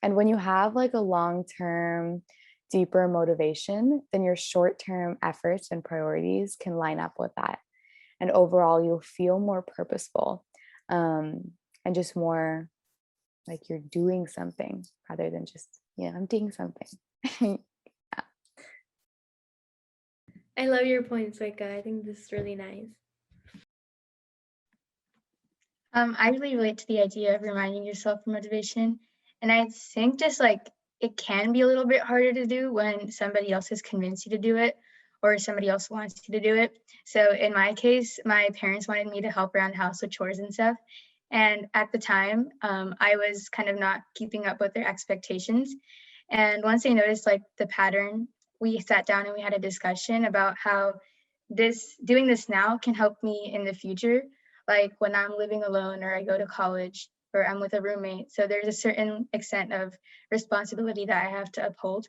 Speaker 8: when you have like a long-term deeper motivation, then your short-term efforts and priorities can line up with that. And overall, you'll feel more purposeful, and just more like you're doing something rather than just, I'm doing something.
Speaker 2: I love your points, Rika. I think this is really nice.
Speaker 4: I really relate to the idea of reminding yourself of motivation. And I think just like it can be a little bit harder to do when somebody else has convinced you to do it or somebody else wants you to do it. So in my case, my parents wanted me to help around the house with chores and stuff. And at the time, I was kind of not keeping up with their expectations. And once they noticed like the pattern, we sat down and we had a discussion about how doing this now can help me in the future, like when I'm living alone or I go to college or I'm with a roommate. So there's a certain extent of responsibility that I have to uphold.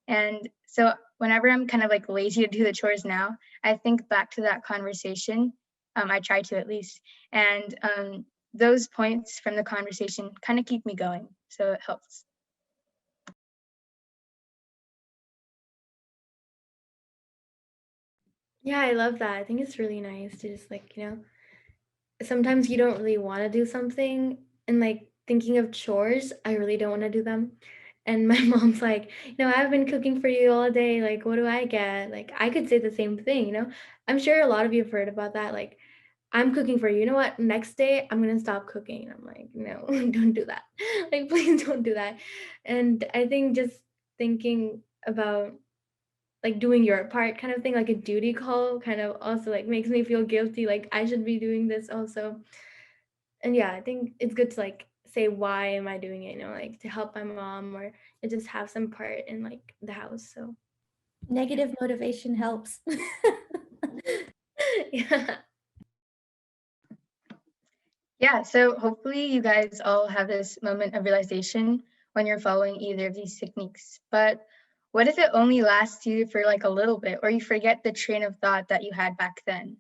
Speaker 4: And so whenever I'm kind of like lazy to do the chores now, I think back to that conversation. I try to at least. And those points from the conversation kind of keep me going. So it helps.
Speaker 2: Yeah, I love that. I think it's really nice to just like, sometimes you don't really want to do something, and like thinking of chores, I really don't want to do them. And my mom's like, I've been cooking for you all day. Like, what do I get? Like, I could say the same thing. I'm sure a lot of you have heard about that. Like, I'm cooking for you. You know what? Next day, I'm going to stop cooking. And I'm like, no, don't do that. Like, please don't do that. And I think just thinking about like doing your part kind of thing, like a duty call, kind of also like makes me feel guilty. Like, I should be doing this also. And yeah, I think it's good to like say, why am I doing it? Like to help my mom or to just have some part in like the house. So
Speaker 7: Negative motivation helps.
Speaker 2: yeah.
Speaker 4: Yeah, so hopefully you guys all have this moment of realization when you're following either of these techniques. But what if it only lasts you for like a little bit, or you forget the train of thought that you had back then?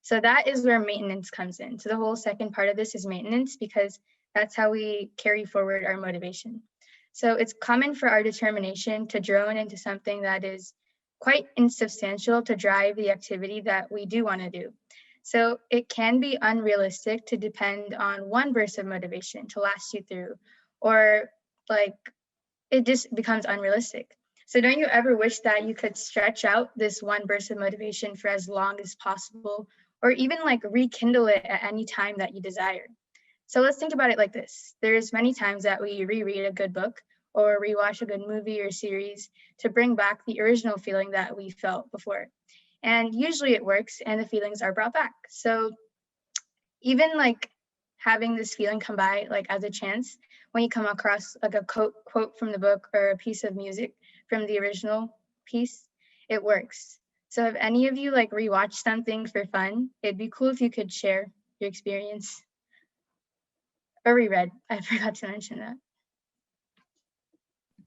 Speaker 4: So that is where maintenance comes in. So the whole second part of this is maintenance, because that's how we carry forward our motivation. So it's common for our determination to drone into something that is quite insubstantial to drive the activity that we do want to do. So it can be unrealistic to depend on one burst of motivation to last you through, or like it just becomes unrealistic. So don't you ever wish that you could stretch out this one burst of motivation for as long as possible, or even like rekindle it at any time that you desire? So let's think about it like this. There's many times that we reread a good book or rewatch a good movie or series to bring back the original feeling that we felt before. And usually it works and the feelings are brought back. So even like having this feeling come by like as a chance, when you come across like a quote from the book or a piece of music from the original piece, it works. So if any of you like rewatch something for fun, it'd be cool if you could share your experience. Or reread, I forgot to mention that.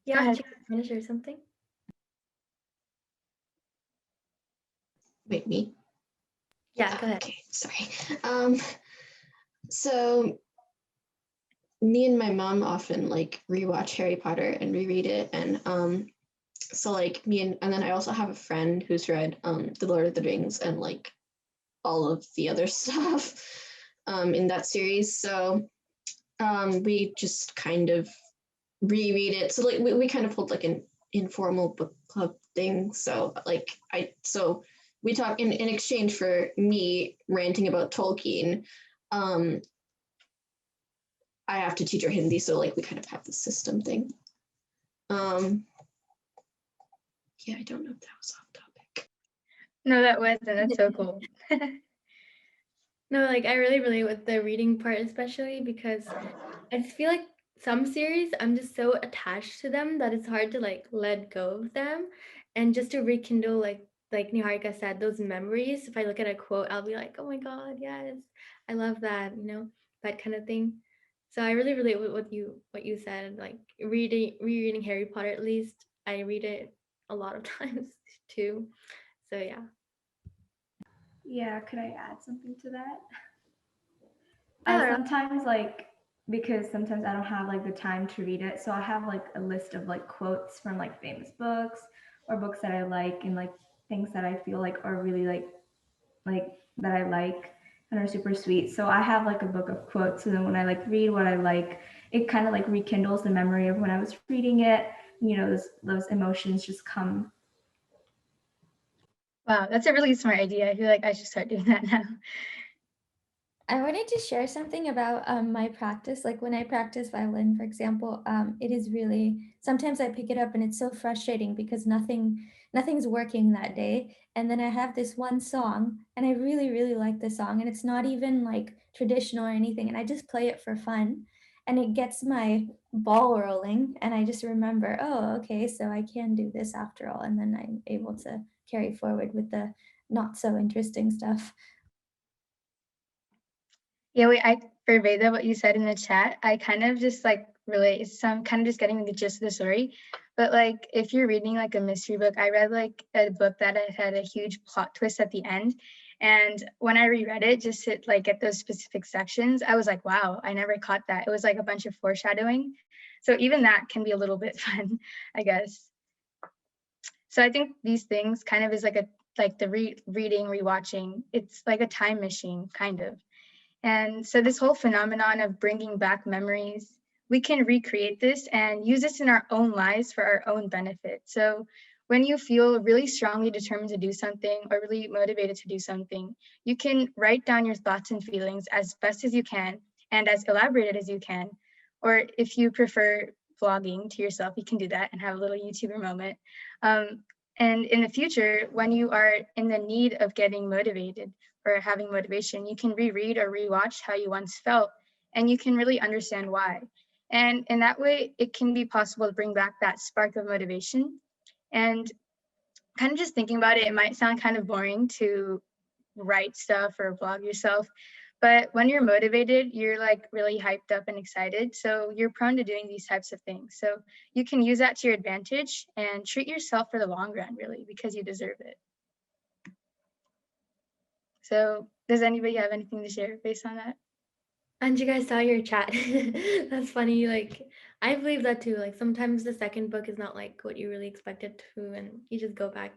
Speaker 2: Yeah,
Speaker 4: ahead.
Speaker 2: Want to share something?
Speaker 9: Wait, me?
Speaker 2: Yeah, go ahead.
Speaker 9: Okay, sorry. So me and my mom often like rewatch Harry Potter and reread it, and so like and then I also have a friend who's read The Lord of the Rings and like all of the other stuff in that series. So we just kind of reread it. So like we kind of hold like an informal book club thing. So like we talk in exchange for me ranting about Tolkien. I have to teach her Hindi, so like we kind of have this system thing. Yeah, I don't know if that was off topic.
Speaker 4: No, that wasn't. That's so cool.
Speaker 2: No, like I really relate with the reading part, especially because I just feel like some series I'm just so attached to them that it's hard to like let go of them, and just to rekindle like Niharika said, those memories. If I look at a quote, I'll be like, oh my god, yes, I love that, that kind of thing. So I really relate with what you said, like rereading Harry Potter. At least I read it a lot of times too. So yeah.
Speaker 10: Yeah, could I add something to that?
Speaker 2: Yeah.
Speaker 10: Sometimes like because sometimes I don't have like the time to read it. So I have like a list of like quotes from like famous books or books that I like and like things that I feel like are really like that I like and are super sweet. So I have like a book of quotes, and then when I like read what I like, it kind of like rekindles the memory of when I was reading it. You know, those emotions just come.
Speaker 4: Wow, that's a really smart idea. I feel like I should start doing that now.
Speaker 7: I wanted to share something about my practice. Like when I practice violin, for example, it is really sometimes I pick it up and it's so frustrating because nothing's working that day. And then I have this one song, and I really really like the song, and it's not even like traditional or anything, and I just play it for fun, and it gets my ball rolling, and I just remember, oh, okay, so I can do this after all, and then I'm able to carry forward with the not so interesting stuff.
Speaker 4: Yeah, wait, for Veda, what you said in the chat, I kind of just like relate. So I'm kind of just getting the gist of the story. But like, if you're reading like a mystery book, I read like a book that had a huge plot twist at the end. And when I reread it, just to like at those specific sections, I was like, wow, I never caught that. It was like a bunch of foreshadowing. So even that can be a little bit fun, I guess. So I think these things kind of is like the reading, rewatching. It's like a time machine, kind of. And so this whole phenomenon of bringing back memories, we can recreate this and use this in our own lives for our own benefit. So when you feel really strongly determined to do something or really motivated to do something, you can write down your thoughts and feelings as best as you can and as elaborated as you can. Or if you prefer vlogging to yourself, you can do that and have a little YouTuber moment. And in the future, when you are in the need of getting motivated, or having motivation, you can reread or rewatch how you once felt, and you can really understand why. And in that way, it can be possible to bring back that spark of motivation. And kind of just thinking about it, it might sound kind of boring to write stuff or blog yourself, but when you're motivated, you're like really hyped up and excited. So you're prone to doing these types of things. So you can use that to your advantage and treat yourself for the long run, really, because you deserve it. So does anybody have anything to share based on that?
Speaker 2: And you guys saw your chat. That's funny. Like, I believe that too. Like, sometimes the second book is not like what you really expected to, and you just go back.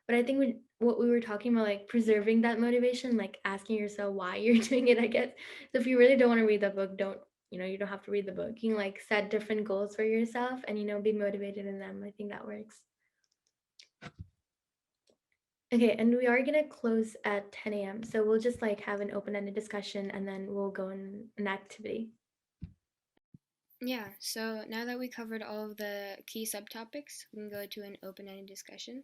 Speaker 2: But I think what we were talking about, like preserving that motivation, like asking yourself why you're doing it, I guess. So if you really don't want to read the book, you don't have to read the book. You can like set different goals for yourself and, be motivated in them. I think that works. Okay, and we are gonna close at 10 a.m. So we'll just like have an open-ended discussion and then we'll go in an activity.
Speaker 5: Yeah, so now that we covered all of the key subtopics, we can go to an open-ended discussion.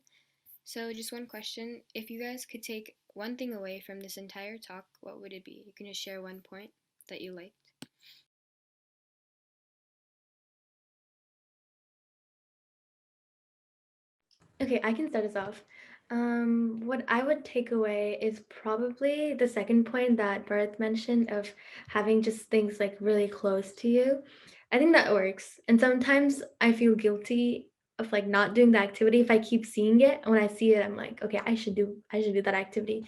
Speaker 5: So just one question, if you guys could take one thing away from this entire talk, what would it be? You can just share one point that you liked.
Speaker 2: Okay, I can start us off. What I would take away is probably the second point that Bharat mentioned of having just things like really close to you. I think that works. And sometimes I feel guilty of like not doing the activity if I keep seeing it. And when I see it, I'm like, okay, I should do that activity.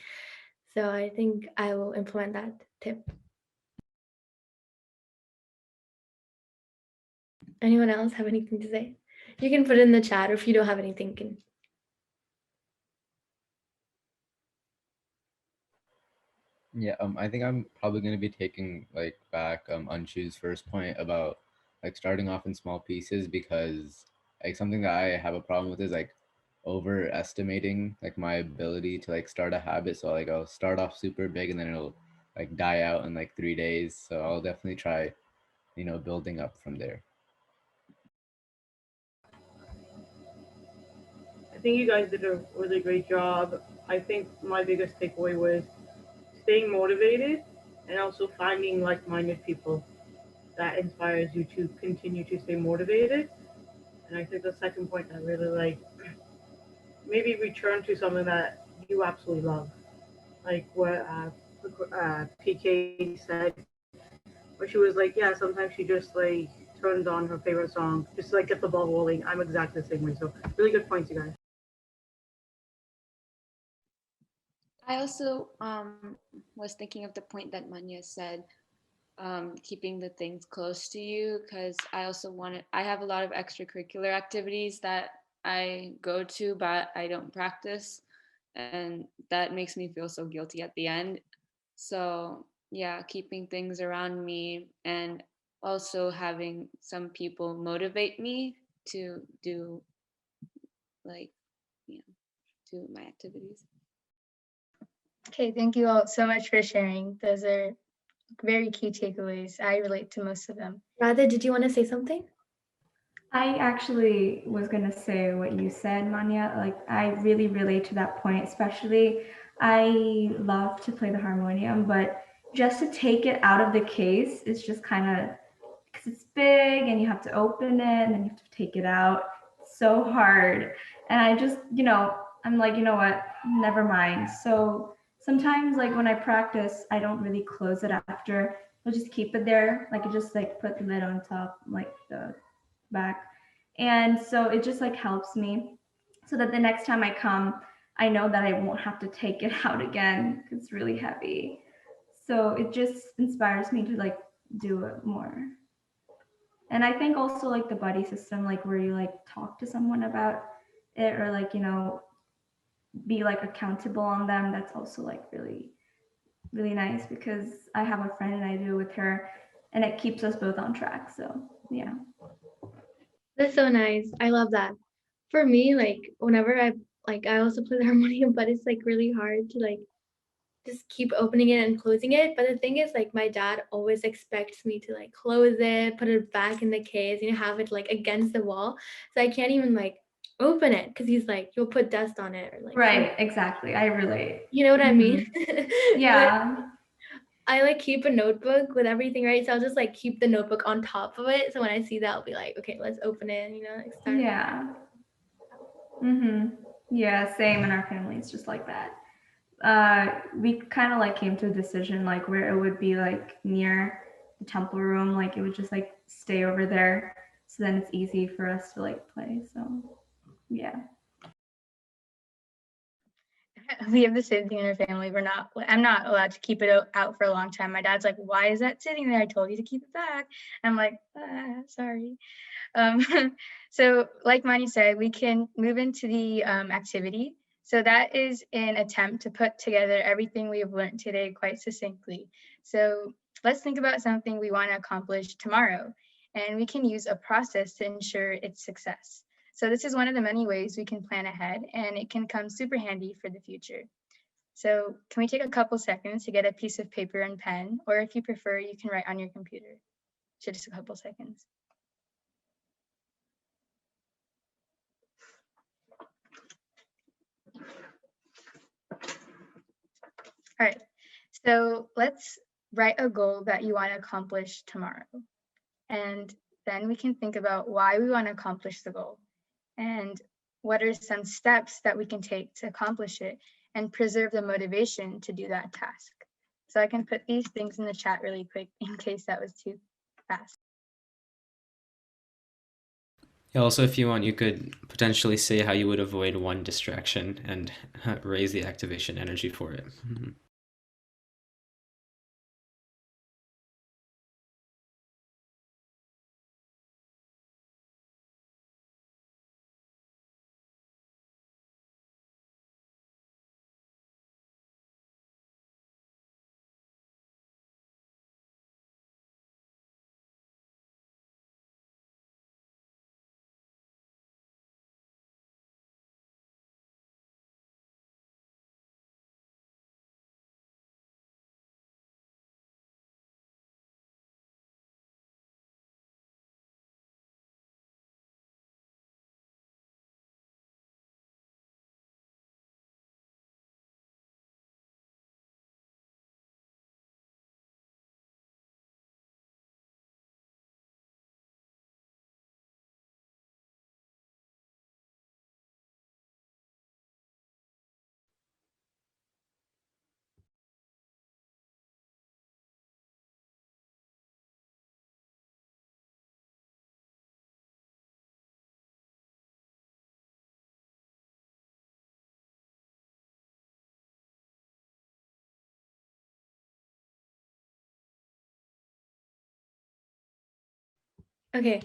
Speaker 2: So I think I will implement that tip. Anyone else have anything to say? You can put it in the chat, or if you don't have anything, you can.
Speaker 3: Yeah, I think I'm probably gonna be taking like back Anshu's first point about like starting off in small pieces, because like something that I have a problem with is like overestimating like my ability to like start a habit. So like I'll start off super big and then it'll like die out in like 3 days. So I'll definitely try, building up from there.
Speaker 12: I think you guys did a really great job. I think my biggest takeaway was staying motivated and also finding like-minded people that inspires you to continue to stay motivated. And I think the second point I really like, maybe return to something that you absolutely love, like what PK said, where she was like, yeah, sometimes she just like turns on her favorite song just to like get the ball rolling. I'm exactly the same way. So really good points, you guys.
Speaker 6: I also was thinking of the point that Manya said keeping the things close to you, because I have a lot of extracurricular activities that I go to, but I don't practice. And that makes me feel so guilty at the end. So, yeah, keeping things around me and also having some people motivate me to do, like, you know, do my activities.
Speaker 4: Okay, thank you all so much for sharing. Those are very key takeaways. I relate to most of them.
Speaker 2: Radha, did you want to say something?
Speaker 10: I actually was going to say what you said, Manya. Like, I really relate to that point, especially I love to play the harmonium, but just to take it out of the case is just kind of, because it's big and you have to open it and then you have to take it out. It's so hard. And I just, I'm like, you know what, never mind. So sometimes, like, when I practice, I don't really close it after. I'll just keep it there. Like, I just like put the lid on top, like the back. And so it just like helps me so that the next time I come, I know that I won't have to take it out again because it's really heavy. So it just inspires me to like do it more. And I think also like the buddy system, like where you like talk to someone about it or like, be like accountable on them. That's also like really, really nice because I have a friend and I do it with her and it keeps us both on track. So yeah.
Speaker 2: That's so nice. I love that. For me, like whenever I also play the harmonium, but it's like really hard to like just keep opening it and closing it. But the thing is, like my dad always expects me to like close it, put it back in the case, have it like against the wall. So I can't even like open it because he's like, you'll put dust on it or like
Speaker 10: right, exactly. I relate.
Speaker 2: You know what I mean?
Speaker 10: Yeah.
Speaker 2: I like keep a notebook with everything, right? So I'll just like keep the notebook on top of it. So when I see that, I'll be like, okay, let's open it, start.
Speaker 10: Yeah. Yeah, same in our family. It's just like that. We kind of like came to a decision like where it would be like near the temple room, like it would just like stay over there. So then it's easy for us to like play. So yeah.
Speaker 4: We have the same thing in our family. I'm not allowed to keep it out for a long time. My dad's like, why is that sitting there? I told you to keep it back. I'm like, sorry. So like Mani said, we can move into the activity. So that is an attempt to put together everything we have learned today quite succinctly. So let's think about something we want to accomplish tomorrow, and we can use a process to ensure its success. So this is one of the many ways we can plan ahead, and it can come super handy for the future. So can we take a couple seconds to get a piece of paper and pen, or if you prefer, you can write on your computer. So just a couple seconds. All right, so let's write a goal that you want to accomplish tomorrow. And then we can think about why we want to accomplish the goal and what are some steps that we can take to accomplish it and preserve the motivation to do that task. So I can put these things in the chat really quick in case that was too fast.
Speaker 1: Yeah, also, if you want, you could potentially say how you would avoid one distraction and raise the activation energy for it.
Speaker 2: Okay.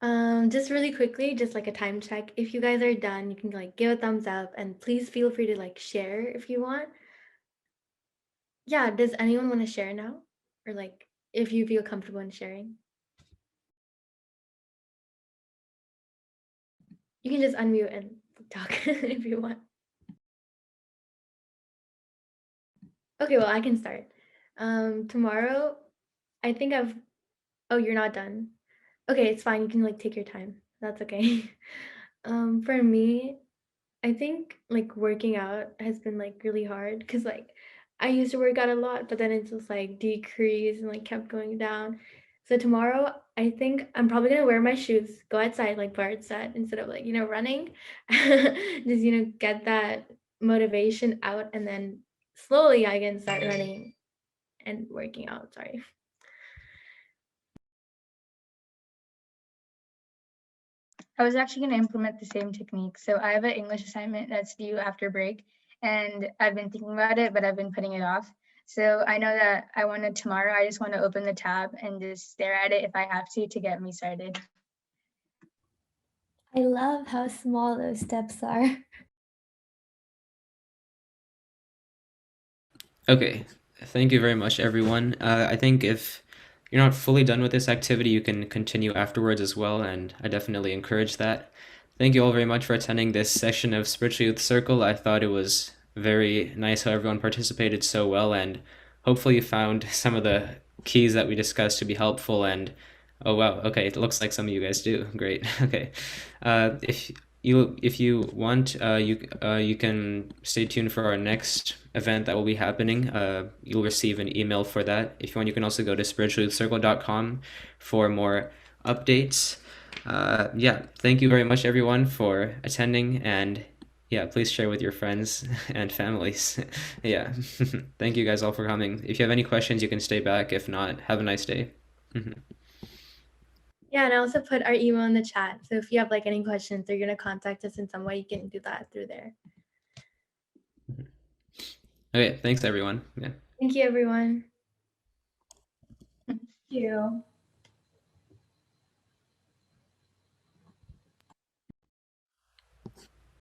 Speaker 2: Just really quickly, just like a time check. If you guys are done, you can like give a thumbs up and please feel free to like share if you want. Yeah, does anyone want to share now? Or like if you feel comfortable in sharing? You can just unmute and talk if you want. Okay, well, I can start. Tomorrow, I think oh, you're not done. Okay, it's fine. You can like take your time. That's okay. For me, I think like working out has been like really hard because like I used to work out a lot, but then it's just like decreased and like kept going down. So tomorrow, I think I'm probably gonna wear my shoes, go outside like Bart said, instead of like, running. Just, get that motivation out and then slowly I can start running and working out. Sorry.
Speaker 4: I was actually going to implement the same technique. So I have an English assignment that's due after break, and I've been thinking about it, but I've been putting it off. So I know that I want to tomorrow, I just want to open the tab and just stare at it if I have to get me started.
Speaker 7: I love how small those steps are.
Speaker 1: Okay, thank you very much, everyone. I think if you're not fully done with this activity, you can continue afterwards as well, and I definitely encourage that. Thank you all very much for attending this session of Spiritual Youth Circle. I thought it was very nice how everyone participated so well, and hopefully you found some of the keys that we discussed to be helpful. And oh wow, okay, it looks like some of you guys do. Great. Okay, if you want, you can stay tuned for our next event that will be happening. You'll receive an email for that. If you want, you can also go to spiritualcircle.com for more updates. Yeah, thank you very much, everyone, for attending, and yeah, please share with your friends and families. Yeah, thank you guys all for coming. If you have any questions, you can stay back. If not, have a nice day.
Speaker 2: Yeah, and I also put our email in the chat. So if you have like any questions or you're gonna contact us in some way, you can do that through there.
Speaker 1: Okay, thanks everyone. Yeah.
Speaker 2: Thank you, everyone.
Speaker 10: Thank you.